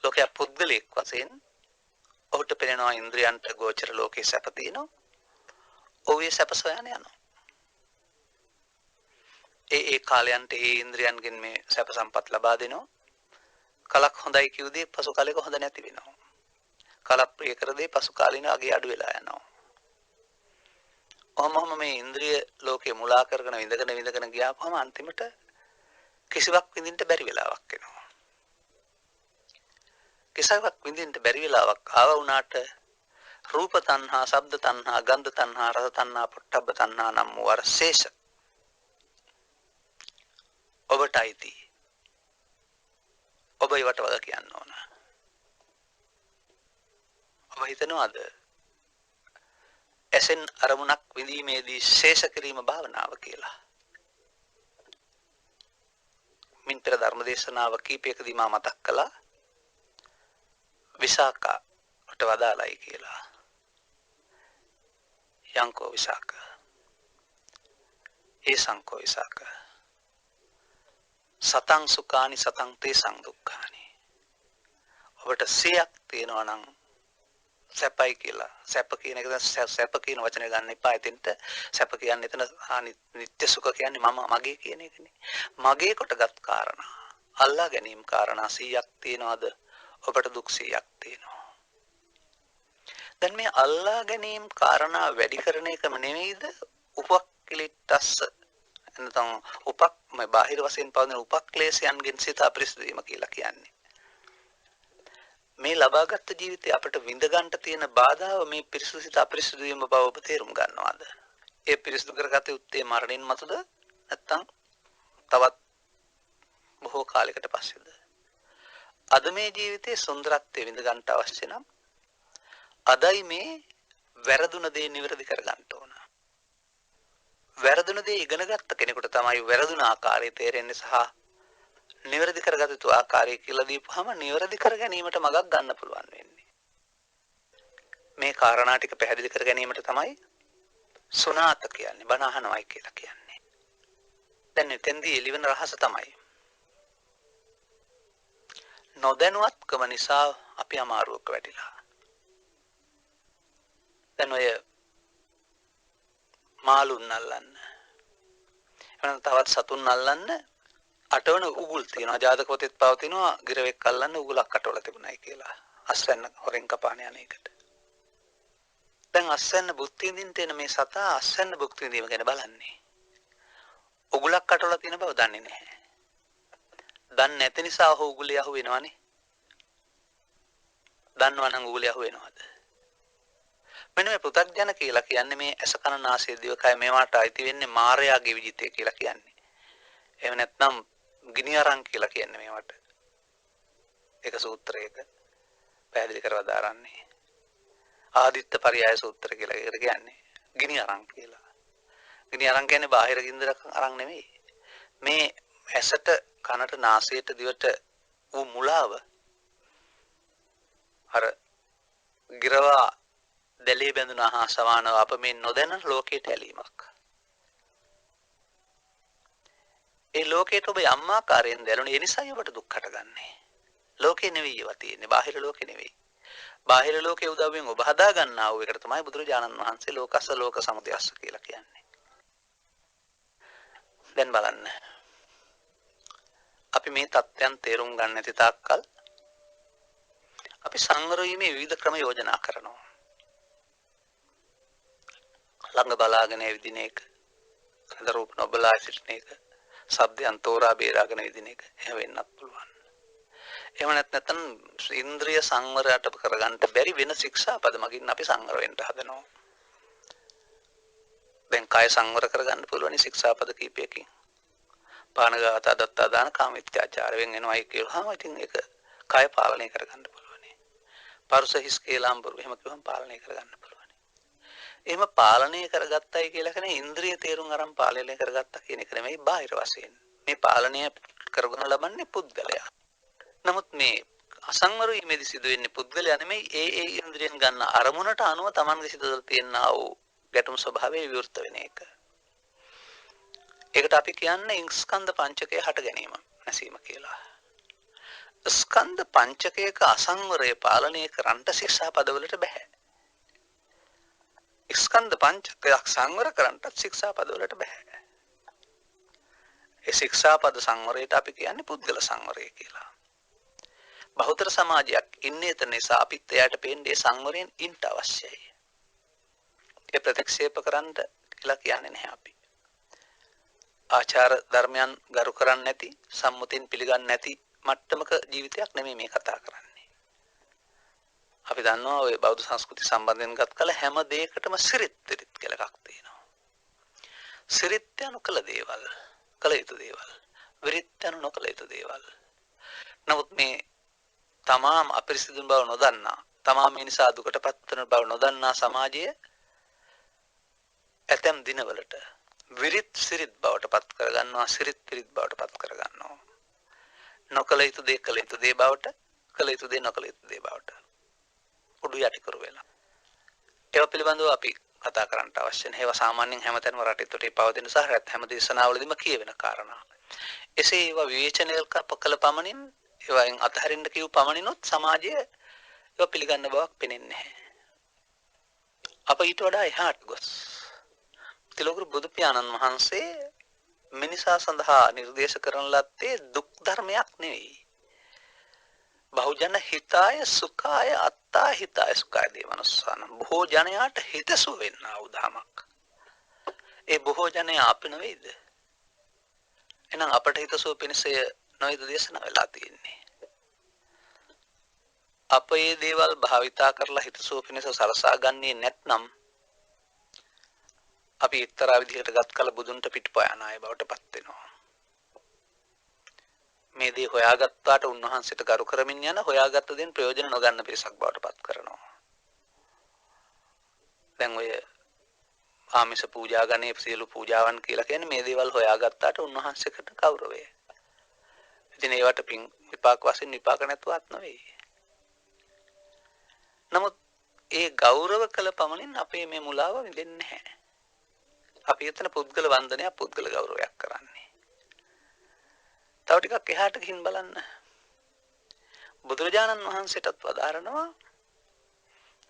ලෝකයා පුද්ගලෙක් වශයෙන් ඔහුට පෙනෙනවා ඉන්ද්‍රියන්ට ගෝචර ලෝකේ සැප තියෙනවා. ඔහු ඒ සැප සොයන යනවා. ඒ කාලයන්ට ඒ ඉන්ද්‍රියන්ගෙන් මේ සැප සම්පත් ලබා දෙනවා. කලක් හොඳයි කියුදී පසු කාලෙක හොඳ නැති වෙනවා. කලක් ප්‍රිය කරදී පසු කාලින අගේ අඩු වෙලා යනවා. ඔහොම මේ ඉන්ද්‍රිය ලෝකේ මුලා කරගෙන විඳගෙන ගියාපම අන්තිමට කිසිවක් විඳින්න බැරි වෙලාවක් එනවා. කිසිවක් විඳින්න බැරි වෙලාවක් ආව වුණාට රූප තණ්හා, ශබ්ද තණ්හා, ගන්ධ තණ්හා, රස තණ්හා, පොට්ටබ්බ තණ්හා නම් වර්ශේෂ ඔබටයිති. ඔබ ඒවට වග කියන්න ඕන. ඔබ හිතනවාද එසෙන් අරමුණක් විඳීමේදී ශේෂ කිරීම භාවනාව කියලා? මින් පෙර ධර්ම දේශනාව කීපයකදී මා මතක් කළා විසාකට වදාළයි කියලා. යංකෝ විසාක, ඒ සංකෝ විසාක, සතං සුඛානි සතං තේසං දුක්ඛානි. ඔබට සියක් තියෙනවා නම් සැපයි කියලා. සැප කියන එක සැප කියන වචනේ ගන්න එපා. එතෙන්ට සැප කියන්නේ එතන නිත්‍ය සුඛ කියන්නේ මම මගේ කියන එකනේ. මගේ කොටගත් කාරණා, අල්ලා ගැනීම කාරණා 100ක් තියනවාද? ඔබට දුක් 100ක් තියෙනවා. දැන් මේ අල්ලා ගැනීම කාරණා වැඩි කරන එකම නෙවෙයිද උපක්ඛලිටස්ස එනතම් බාහිර වශයෙන් පවතින උපක්ලේශයන්ගෙන් සිත අපිරිසිදු වීම කියලා කියන්නේ. මේ ලබාගත් ජීවිතේ අපිට විඳ ගන්නට තියෙන බාධාව මේ පිරිසුදු සිත අපිරිසිදු වීම බව ඔබ තේරුම් ගන්නවාද? ඒ පිරිසිදු කරගත යුත්තේ මරණින් මතුද නැත්නම් තවත් බොහෝ කාලයකට පස්සේද? අද මේ ජීවිතේ සුන්දරත්වය විඳ ගන්නට අවශ්‍ය නම් අදයි මේ වැරදුන දේ නිවැරදි කර ගන්න ඕන. වැරදුන දේ ඉගෙන ගත්ත කෙනෙකුට තමයි වැරදුන ආකාරය තේරෙන්නේ සහ නිවැරදි කරගත යුතු ආකාරය කියලා දීපුවම නිවැරදි කර ගැනීමට මඟක් ගන්න පුළුවන් වෙන්නේ. මේ කාරණා ටික පැහැදිලි කර ගැනීමට තමයි සුණාත කියන්නේ, බණ අහනවායි කියලා කියන්නේ. දැන් එතෙන්දී එළිවෙන රහස තමයි නොදැනුවත්කම නිසා අපි අමාරුවක වැටිලා. දැන් ඔය මාළුන් අල්ලන්න, එහෙනම් තවත් සතුන් අල්ලන්න අටවන උගුල් තියෙනවා. ජාතක පොතේත් පවතිනවා ගිරවෙක් අල්ලන්න උගුලක් අටවල තිබුණයි කියලා. අස්වැන්න හොරෙන් කපාන යන එකට. දැන් අස්වැන්න බුද්ධි විඳින්න තියෙන මේ සතා අස්වැන්න බුද්ධි විඳීම ගැන බලන්නේ. උගුලක් අටවල තියෙන බව දන්නේ නැහැ. දන්නේ නැති නිසා ඔහු උගුලේ අහු වෙනවනේ. දන්නවනම් උගුලේ අහු වෙනවද? මෙන්න මේ පෘථග්ජන කියලා කියන්නේ මේ ඇස කන නාසය දිවකය මේවට අයිති වෙන්නේ මායාවේ විජිතය කියලා කියන්නේ. එහෙම නැත්නම් ගිනි අරන් කියලා කියන්නේ මේවට. ඒක සූත්‍රයක පැහැදිලි කරලා දාරන්නේ. ආදිත්ත පරියාය සූත්‍ර කියලා ඒකට කියන්නේ. ගිනි අරන් කියලා. ගිනි අරන් කියන්නේ බාහිර ගින්දර අරන් නෙමෙයි. මේ ඇසට කනට නාසයට දිවට වූ මුලාව අර ගිරවා දැලී බැඳුනා හා සමානව අප මේ නොදැන ලෝකයට ඇලීමක්. ඒ ලෝකයට ඔබ යම් ආකාරයෙන් දැනුනේ ඒ නිසායි ඔබට දුක් හටගන්නේ. ලෝකේ නෙවෙයි ඒවා තියෙන්නේ. බාහිර ලෝකේ නෙවෙයි. බාහිර ලෝකයේ උදව්වෙන් ඔබ හදා ගන්නා වූ එකට තමයි බුදුරජාණන් වහන්සේ ලෝකස්ස ලෝක සමුදයස්ස කියලා කියන්නේ. දැන් බලන්න. අපි මේ தත්ත්වයන් තේරුම් ගන්න නැති තාක්කල් අපි සංවර වීමේ විවිධ ක්‍රම යෝජනා කරනවා. ළඟ බලාගෙන විදින එක, හඳ රූප නොබලා සිටින එක, ශබ්දයන් තෝරා බේරාගෙන විදින එක එහෙම වෙන්නත් පුළුවන්. එහෙම නැත්නම් ඉන්ද්‍රිය සංවරයට කරගන්න බැරි වෙන ශික්ෂාපද මගින් අපි සංවර වෙන්න හදනවා. දැන් කාය සංවර කරගන්න පුළුවන් ශික්ෂාපද කීපයකින්. පානඝාත, අදත්තා දාන, කාමීත්‍යාචාර වෙන එනවායි කියලාම ඉතින් ඒක කාය පාලනය කරගන්න පුළුවන්. පරුස හිස් කේලාම්බරු එහෙම කිව්වම පාලනය කරගන්න පුළුවන්. එහෙම පාලනය කරගත්තයි කියලා කියන්නේ ඉන්ද්‍රිය තේරුම් අරන් පාලනය කරගත්තා කියන එක නෙමෙයි බාහිර වශයෙන්. මේ පාලනය කරගෙන ලබන්නේ පුද්ගලයා. නමුත් මේ අසංවර වීමේදී සිදුවෙන්නේ පුද්ගලයා නෙමෙයි ඒ ඉන්ද්‍රියෙන් ගන්න අරමුණට අනුව Tamanගේ සිත තුළ තියෙනා වූ ගැටුම් ස්වභාවය විවෘත වෙන එක. ඒකට අපි කියන්නේ ස්කන්ධ පංචකය හට ගැනීම නැසීම කියලා. ස්කන්ධ පංචකයක අසංවරය පාලනය කරන්නට ශික්ෂාපදවලට බෑ. ස්කන්ධ පංචකයක් සංවර කරන්නට ශික්ෂාපදවලට බෑ. ඒ ශික්ෂාපද සංවරයට අපි කියන්නේ පුද්ගල සංවරය කියලා. බහුතර සමාජයක් ඉන්නේ එතන නිසා අපිත් එයාට පේන්නේ සංවරයෙන් ඉන්න අවශ්‍යයි. ඒ ප්‍රතික්ෂේප කරන්න කියලා කියන්නේ නැහැ අපි. ආචාර ධර්මයන් ගරු කරන්නේ නැති, සම්මුතින් පිළිගන්නේ නැති මට්ටමක ජීවිතයක් නෙමෙයි මේ කතා කරන්නේ. අපි දන්නවා ඔය බෞද්ධ සංස්කෘතිය සම්බන්ධයෙන් ගත් කල හැම දෙයකටම සිරිත් කියලා එකක් තියෙනවා. සිරිත් යනු කළ දේවල්, කළ යුතු දේවල්. විරිත් යනු නොකළ යුතු දේවල්. නමුත් මේ තමාම අපිරිසිදු බව නොදන්නා, තමාම මේ නිසා දුකටපත් වෙන බව නොදන්නා සමාජය ඇතැම් දිනවලට විරිත් සිරිත් බවට පත් කරගන්නවා, සිරිත් විරිත් බවට පත් කරගන්නවා. නොකළ යුතු දේ කළ යුතු දේ බවට, කළ යුතු දේ නොකළ යුතු දේ බවට උඩු යටි කර වෙලා. ඒවා පිළිබඳව අපි කතා කරන්න අවශ්‍ය නැහැ. ඒවා සාමාන්‍යයෙන් හැමතැනම රටේ තොටේ පවතින සහ හැම දේශනාවලදීම කියවෙන කාරණා. එසේ ඒවා විවේචනය කළ පමණින්, ඒවායින් අතහරින්න කියු පමණිනොත් සමාජය ඒවා පිළිගන්න බවක් පෙනෙන්නේ නැහැ. අප ඊට වඩා එහාට ගොස් තිලෝකරු බුදු පියාණන් වහන්සේ මිනිසා සඳහා නිර්දේශ කරන ලද්දේ දුක් ධර්මයක් නෙවෙයි. බහුජන හිතාය සුඛාය අත්තා හිතාය සුඛාය දේවනස්සාන. බොහෝ ජනයාට හිතසුව වෙන්නා වූ ධමයක්. ඒ බොහෝ ජනයා අප නෙවෙයිද? එහෙනම් අපට හිතසුව පිණිස නොයිද දේශනා වෙලා තියෙන්නේ. අප මේ දේවල් භාවිතා කරලා හිතසුව පිණිස සලසා ගන්නේ නැත්නම් අපි එක්තරා විදිහකට ගත් කල බුදුන්ට පිටුපයන අය බවට පත් වෙනවා. මේ දේ හොයාගත්තාට උන්වහන්සේට ගරු කරමින් යන, හොයාගත්ත දෙයින් ප්‍රයෝජන නොගන්න පිරිසක් බවට පත් කරනවා. දැන් ඔය ආමිෂ පූජා ගන්නේ සියලු පූජාවන් කියලා කියන්නේ මේ දේවල් හොයාගත්තාට උන්වහන්සේකට ගෞරවය. ඉතින් ඒවට පින් විපාක වශයෙන් විපාක නැතුවත් නෙවෙයි. නමුත් ඒ ගෞරව කළ පමණින් අපේ මේ මුලාව විඳින්නේ නැහැ. අපි එතන පුද්ගල වන්දනයක්, පුද්ගල ගෞරවයක් කරන්නේ. තව ටිකක් එහාට ගිහින් බලන්න. බුදුරජාණන් වහන්සේටත් වදාරනවා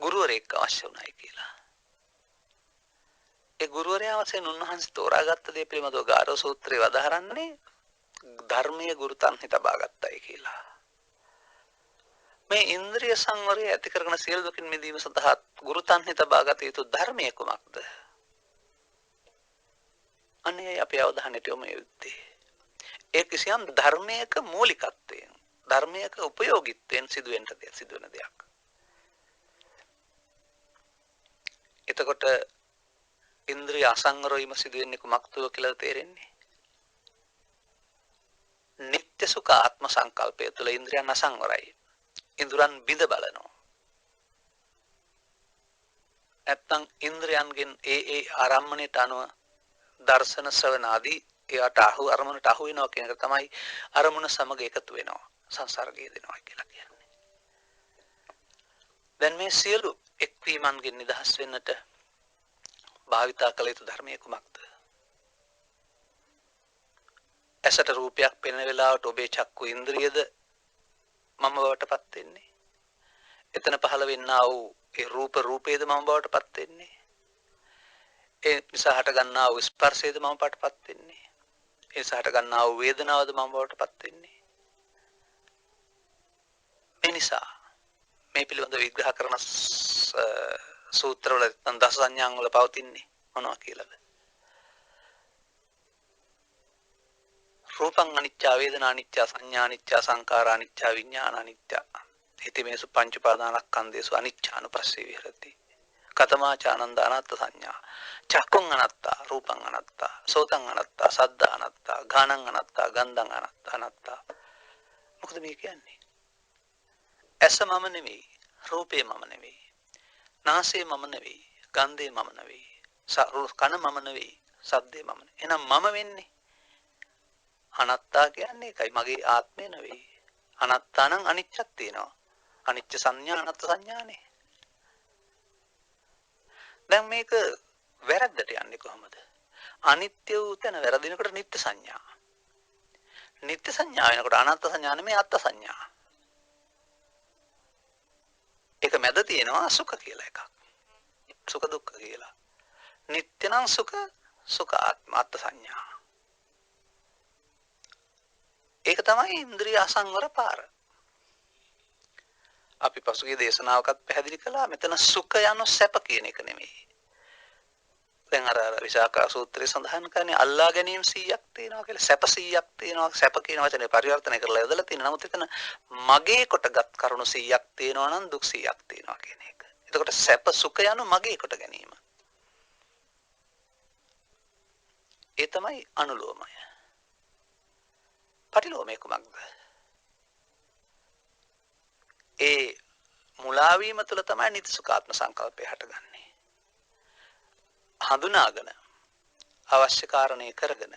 ගුරුවරයෙක් අවශ්‍ය උනායි කියලා. ඒ ගුරුවරයා වශයෙන් උන්වහන්සේ තෝරාගත්ත දේ පිළිබඳව ගාරව සූත්‍රයේ වදාරන්නේ ධර්මීය ගුරුතන්හි තබා ගත්තයි කියලා. මේ ඉන්ද්‍රිය සංවරය ඇති කරගෙන සියලු දුකින් මිදීම සඳහා ගුරුතන්හි තබා ගත යුතු ධර්මයේ කුමක්ද? අනේ අපි අවධානයට යොමු යුත්තේ ඒ කිසියම් ධර්මයක මූලිකත්වයෙන්, ධර්මයක උපයෝගීත්වයෙන් සිදුවෙන දෙයක්. එතකොට ඉන්ද්‍රිය අසංවර වීම සිදුවෙන්නේ කුමක් තුළ කියලා තේරෙන්නේ? නිත්‍ය සුඛ ආත්ම සංකල්පය තුළ ඉන්ද්‍රියන් අසංවරයි. ඉන්ද්‍රයන් බිඳ බලනවා. නැත්තම් ඉන්ද්‍රයන්ගෙන් ඒ ආරම්මණයට අනුව දර්ශන ශ්‍රවණ ආදී ඒවට අරමුණට අහු වෙනවා කියන එක තමයි අරමුණ සමග එකතු වෙනවා, සංසර්ගය දෙනවා කියලා කියන්නේ. දැන් මේ සියලු එක්වීමන්ගෙන් නිදහස් වෙන්නට භාවිතා කළ යුතු ධර්මයේ කුමක්ද? ඇසට රූපයක් පෙනෙන වෙලාවට ඔබේ චක්කු ඉන්ද්‍රියද මම බවටපත් වෙන්නේ. එතන පහළ වෙන්නා වූ ඒ රූපේද මම බවටපත් වෙන්නේ. ඒ නිසා හට ගන්නා වූ ස්පර්ශයද මම බවටපත් වෙන්නේ. ඒ නිසා හට ගන්නා වූ වේදනාවද මම බවටපත් වෙන්නේ. මේ නිසා මේ පිළිබඳව විග්‍රහ කරන සූත්‍රවල දස සංඥාන් වල පවතින්නේ මොනවා කියලාද? රූපං අනිච්චා, වේදනා අනිච්චා, සංඥා අනිච්චා, සංඛාරා අනිච්චා, විඥාන අනිච්චා. ඉතිමේසු පංච උපාදානස්කන්ධේසු අනිච්ඡානුපස්සී විහෙරති. කතමාචානන්ද අනත්ත සංඥා. චක්කුං අනත්තා, රූපං අනත්තා, සෝතං අනත්තා, සද්ද අනත්තා, ගානං අනත්තා, ගන්ධං අනත්තා. මොකද මේ කියන්නේ? ඇස මම නෙවෙයි, රූපේ මම නෙවෙයි, නාසය මම නෙවෙයි, ගන්ධේ මම නෙවෙයි, කන මම නෙවෙයි, ශබ්දේ මම නෙවෙයි. එහෙනම් මම වෙන්නේ අනත්තා කියන්නේ ඒකයි, මගේ ආත්මය නෙවෙයි. අනත්තා නම් අනිච්චක් තියෙනවා. අනිච්ච සංඥා අනත්ත සංඥානේ. දැන් මේක වැරද්දට යන්නේ කොහොමද? අනිත්‍ය වූ තැන වැරදිනකොට නිත්‍ය සංඥා. නිත්‍ය සංඥා වෙනකොට අනත්ත සංඥා නෙමෙයි අත්ත් සංඥා. ඒක මැද තියෙනවා සුඛ කියලා එකක්. සුඛ දුක්ඛ කියලා. නිත්‍ය නම් සුඛ ආත්ම අත්ත් සංඥා. ඒක තමයි ඉන්ද්‍රිය අසංවර පාර. අපි පසුගිය දේශනාවකත් පැහැදිලි කළා මෙතන සුඛ යන සැප කියන එක නෙමෙයි. දැන් අර විසාකා සූත්‍රයේ සඳහන් කරන්නේ අල්ලා ගැනීම 100ක් තියෙනවා කියලා, සැප 100ක් තියෙනවා. සැප කියන වචනේ පරිවර්තනය කරලා යොදලා තියෙනවා. නමුත් එතන මගේ කොටගත් කරුණු 100ක් තියෙනවා නම් දුක් 100ක් තියෙනවා කියන එක. එතකොට සැප සුඛ යන මගේ කොට ගැනීම. ඒ තමයි අනුලෝමය. පටිලෝමය කුමක්ද? ඒ මුලා වීම තුළ තමයි නිත්‍ය සුඛාත්ම සංකල්පය හටගන්නේ. හඳුනාගෙන අවශ්‍ය කාරණේ කරගෙන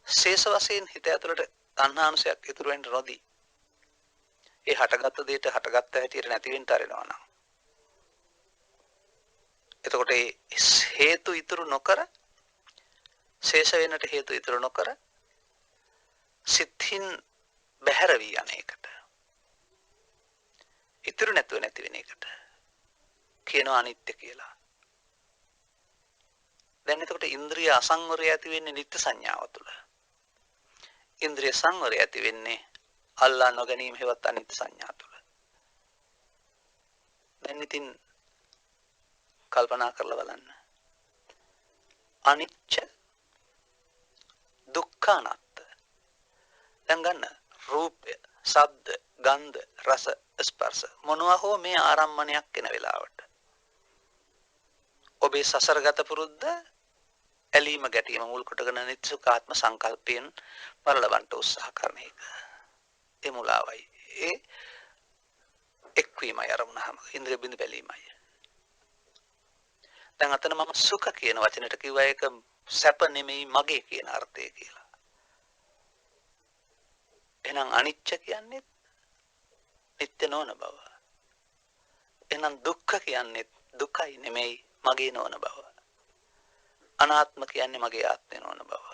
ශේෂ වශයෙන් හිත ඇතුළට තණ්හානුසයක් ඉතුරු වෙන්න නොදී ඒ හටගත් දෙයට හටගත් හැටියට නැති වෙන්න ආරෙනවා නම් එතකොට ඒ හේතු ඉතුරු නොකර ශේෂ වෙන්නට හේතු ඉතුරු නොකර සිත්හින් බැහැර වී යන්නේකට ඉතුරු නැතුව නැති වෙන එකට කියනවා අනිත්‍ය කියලා. දැන් එතකොට ඉන්ද්‍රිය අසංවරය ඇති වෙන්නේ නිත්‍ය සංඥාව තුළ. ඉන්ද්‍රිය සංවරය ඇති වෙන්නේ අල්ලා නොගැනීම හේවත් අනිත්‍ය සංඥා තුළ. දැන් ඉතින් කල්පනා කරලා බලන්න. අනිච්ච දුක්ඛ අනාත්ත. දැන් ගන්න රූපය, ශබ්ද, ගන්ධ, රස, ස්පර්ශ මොනවා හෝ මේ ආරම්මණයක් වෙන වෙලාවට ඔබේ සසරගත පුරුද්ද ඇලීම ගැටීම මුල් කොටගෙන නිත්‍ය සුඛාත්ම සංකල්පයෙන් වරලවන්න උත්සාහ කරන එක. ඒ මුලාවයි. ඒ එක්වීමයි අරමුණම ඉන්ද්‍රිය බිඳ බැලීමයි. දැන් අතන මම සුඛ කියන වචනෙට කිව්වා ඒක සැප නෙමෙයි මගේ කියන අර්ථය කියලා. එහෙනම් අනිච්ච කියන්නේ නිත්‍ය නොවන බව. එහෙනම් දුක්ඛ කියන්නේ දුකයි නෙමෙයි මගේ නොවන බව. අනාත්ම කියන්නේ මගේ ආත්මය නොවන බව.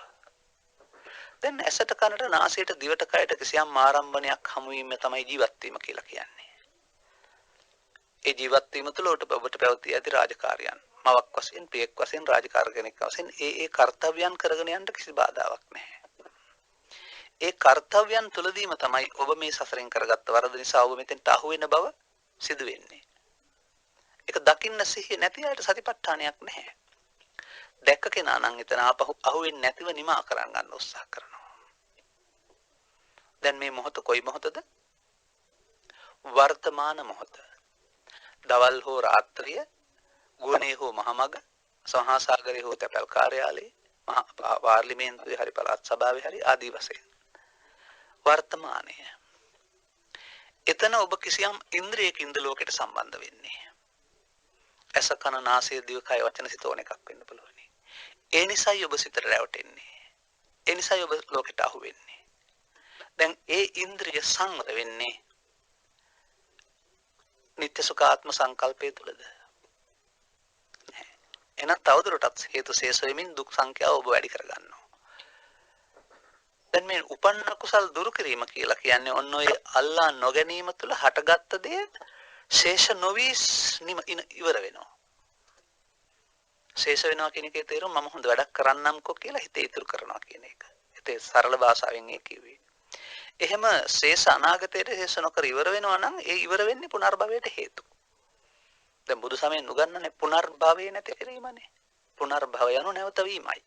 දැන් ඇසට කනට නාසයට දිවට කයට කිසියම් ආරම්භණයක් හමු වීම තමයි ජීවත් වීම කියලා කියන්නේ. ඒ ජීවත් වීම තුළ ඔබට පැවතිය ඇති රාජකාරියන් මවක් වශයෙන් පියෙක් වශයෙන් රාජකාරී කෙනෙක් වශයෙන් ඒ කර්තව්‍යයන් කරගෙන යන්න කිසි බාධාවක් නැහැ. ඒ කර්තව්‍යයන් තුළදීම තමයි ඔබ මේ සසරෙන් කරගත්ත වරද නිසා ඔබ මෙතෙන්ට අහු වෙන බව සිදු වෙන්නේ. ඒක දකින්න සිහිය නැති අයට සතිපට්ඨානයක් නැහැ. දැක්ක කෙනා නම් එතන ආපහු අහු වෙන්නේ නැතිව නිමා කරන් ගන්න උත්සාහ කරනවා. දැන් මේ මොහොත කොයි මොහොතද? වර්තමාන මොහොත. දවල් හෝ රාත්‍රිය, ගුණේ හෝ මහමග, සහසාගරේ හෝ තැපැල් කාර්යාලයේ, මහා පාර්ලිමේන්තුවේ හරි පළාත් සභාවේ හරි ආදී වශයෙන්. වර්තමානය. එතන ඔබ කිසියම් ඉන්ද්‍රියකින්ද ලෝකෙට සම්බන්ධ වෙන්නේ. ඇස කන නාසය දිව කය වචන සිත ඕන එකක් වෙන්න පුළුවන්. ඒ නිසායි ඔබ සිතට රැවටෙන්නේ. ඒ නිසායි ඔබ ලෝකෙට අහු වෙන්නේ. දැන් ඒ ඉන්ද්‍රිය සංවර වෙන්නේ නිත්‍ය සුඛාත්ම සංකල්පය තුලද? එහෙනම් තවදුරටත් හේතු ශේෂ වෙමින් දුක් සංඛ්‍යාව ඔබ වැඩි කරගන්නවා. දැන් මේ උපන්න කුසල් දුරු කිරීම කියලා කියන්නේ ඔන්න ඔය අල්ලා නොගැනීම තුල හටගත්ත දේ ශේෂ නොවි ඉවර වෙනවා. ශේෂ වෙනවා කියන එකේ තේරුම මම හොඳ වැඩක් කරන්නම්කෝ කියලා හිතේ ඉතුරු කරනවා කියන එක. ඒතේ සරල භාෂාවෙන් ඒ කිව්වේ. එහෙම ශේෂ අනාගතයේ ශේෂ නොකර ඉවර වෙනවා නම් ඒ ඉවර වෙන්නේ පුනර්භවයට හේතු. දැන් බුදු සමයෙන් උගන්වන්නේ පුනර්භවය නැති කිරීමනේ. පුනර්භවය යනු නැවත වීමයි.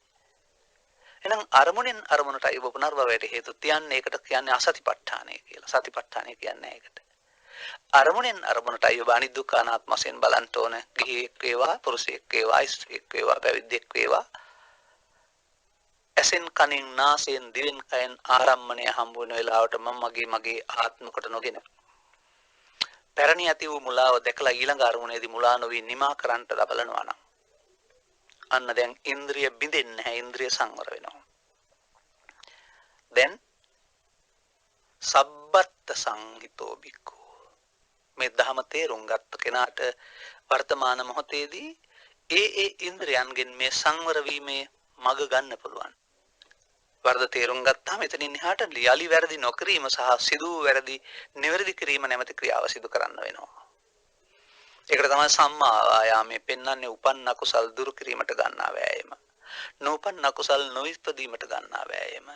එහෙනම් අරමුණෙන් අරමුණටයි ඔබ පුනර්භවයට හේතු තියන්නේ. ඒකට කියන්නේ අසතිපට්ඨානය කියලා. සතිපට්ඨානය කියන්නේ ඒකට. අරමුණෙන් අරමුණටයි ඔබ අනිදුක්ඛ අනාත්ම වශයෙන් බලන්න ඕන. ගිහියෙක් වේවා, පුරුෂයෙක් වේවා, ස්ත්‍රියෙක් වේවා, පැවිද්දෙක් වේවා. ඇසෙන් කනින් නාසයෙන් දිවෙන් කයෙන් ආරම්මණය හම්බ වෙන වෙලාවට මම මගේ ආත්ම කොට නොගෙන පැරණි ඇති වූ මුලාව දැකලා ඊළඟ අරමුණේදී මුලා නොවි නිමා කරන්නට බලනවා නම් අන්න දැන් ඉන්ද්‍රිය බිඳෙන්නේ නැහැ, ඉන්ද්‍රිය සංවර වෙනවා. දැන් සබ්බත් සංහිතෝ බික්ඛු මේ ධම තේරුම් ගත්ත කෙනාට වර්තමාන මොහොතේදී ඒ ඉන්ද්‍රියන්ගෙන් මේ සංවර වීමේ මඟ ගන්න පුළුවන්. වර්ධ තේරුම් ගත්තාම එතනින් එහාට යලි වැරදි නොකිරීම සහ සිදු වැරදි නිවැරදි කිරීම නැමැති ක්‍රියාව සිදු කරන්න වෙනවා. ඒකට තමයි සම්මා වායාමයේ පෙන්වන්නේ උපන්න කුසල් දුරු කිරීමට ගන්නා වෑයම. නූපන්න කුසල් නොඉපදීමට ගන්නා වෑයම.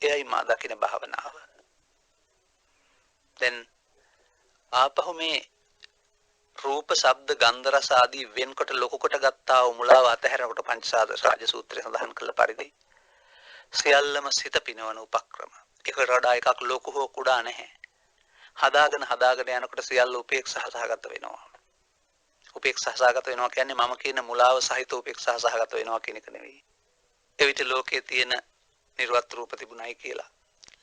එයයි මා දකින භාවනාව. දැන් ආපහු මේ රූප, ශබ්ද, ගන්ධ, රස ආදී වෙන්කොට ලොකු කොට ගත්තා වූ මුලාව අතහැරනකොට පංචසාද රාජ සූත්‍රයේ සඳහන් කළ පරිදි සියල්ලම සිත පිනවන උපක්‍රම. ඒකට වඩා එකක් ලොකු හෝ කුඩා නැහැ. හදාගෙන යනකොට සියල්ල උපේක්ෂා සහගත වෙනවා. උපේක්ෂා සහගත වෙනවා කියන්නේ මම කියන මුලාව සහිත උපේක්ෂා සහගත වෙනවා කියන එක නෙවෙයි. එවිට ලෝකයේ තියෙන නිර්වත් රූප තිබුණයි කියලා.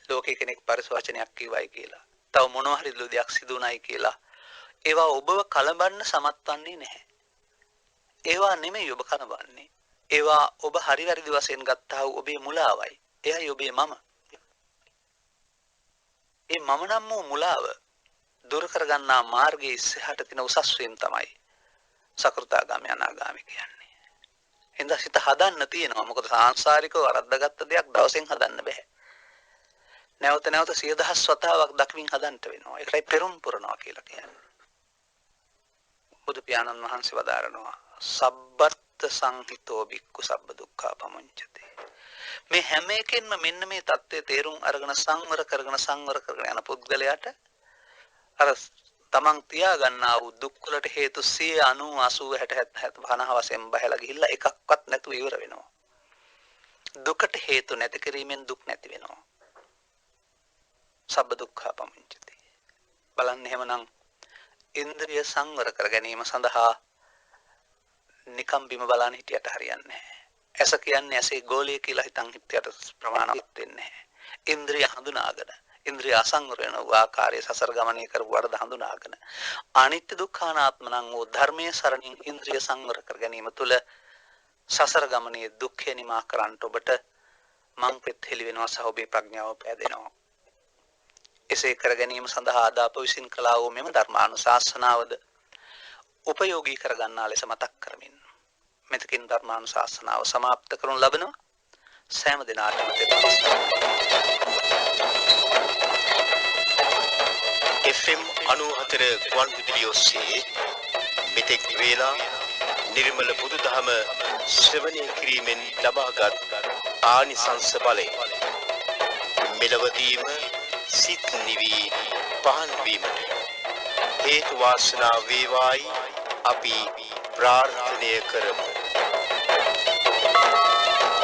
ලෝකේ කෙනෙක් පරිසවචනයක් කිව්වයි කියලා. තව මොනවා හරි දෙයක් සිදුුණයි කියලා. ඒවා ඔබව කලබන්න සමත් වන්නේ නැහැ. ඒවා නෙමෙයි ඔබ කලබන්නේ. ඒවා ඔබ හරි වැරදි වශයෙන් ගත්තා වූ ඔබේ මුලාවයි. එයයි ඔබේ මම. ඒ මම නම් වූ මුලාව දුරු කරගන්නා මාර්ගයේ ඉස්සරහට තියෙන උසස් වීම තමයි සකෘතාගාමී අනාගාමී කියන්නේ. එඳ සිත හදන්න තියෙනවා. මොකද සාංශාරිකව වරද්දාගත්ත දෙයක් දවසෙන් හදන්න බෑ. නැවත 100,000 වතාවක් දක්වින් හදන්න වෙනවා. ඒකයි පෙරම් පුරනවා කියලා කියන්නේ. බුදු පියාණන් වහන්සේ වදාරනවා සබ්බත් සංහිතෝ බික්ඛු සබ්බ දුක්ඛා පමුඤ්චති. මේ හැම එකෙන්ම මෙන්න මේ தත්ත්වයේ තේරුම් අරගෙන සංවර කරගෙන යන පුද්ගලයාට අර තමන් තියාගන්නා වූ දුක් වලට හේතු 100 90 80 60 70 වශයෙන් බහැලා ගිහිල්ලා එකක්වත් නැතුව ඉවර වෙනවා. දුකට හේතු නැති කිරීමෙන් දුක් නැති වෙනවා. සබ්බ දුක්ඛා පමුඤ්චති. බලන්න එහෙමනම් ඉන්ද්‍රිය සංවර කර ගැනීම සඳහා නිකම් බිම බලන්න හිටියට හරියන්නේ නැහැ. ඇස කියන්නේ ඇසේ ගෝලය කියලා හිතන් හිටියට ප්‍රමාණවත් වෙන්නේ නැහැ. ඉන්ද්‍රිය හඳුනාගෙන, ඉන්ද්‍රිය අසංවර වෙන ආකාරයේ සසර ගමනේ කරපු වරද හඳුනාගෙන අනිත්‍ය දුක්ඛ අනාත්ම නම් වූ ධර්මයේ සරණින් ඉන්ද්‍රිය සංවර කර ගැනීම තුළ සසර ගමනේ දුක්ඛය නිමා කරන්නට ඔබට මං පෙත් හෙළි වෙනවා සහ ඔබේ ප්‍රඥාව පෑදෙනවා. එසේ කර ගැනීම සඳහා ආදාප විසින් කළා වූ මෙම ධර්මානුශාසනාවද උපයෝගී කර ගන්නා ලෙස මතක් කරමින් මෙතකින් ධර්මානුශාසනාව સમાપ્ત කරනු ලබනවා. සෑම දිනාටම FM 94 ගුවන් විදුලි ඔස්සේ මෙතෙක් වේලා නිර්මල බුදුදහම ශ්‍රවණය කිරීමෙන් ලබාගත් ආනිසංස බලය මෙලවදීම සිත් නිවි පහන් වීමට හේතු වාසනා වේවායි අපි ප්‍රාර්ථනා කරමු.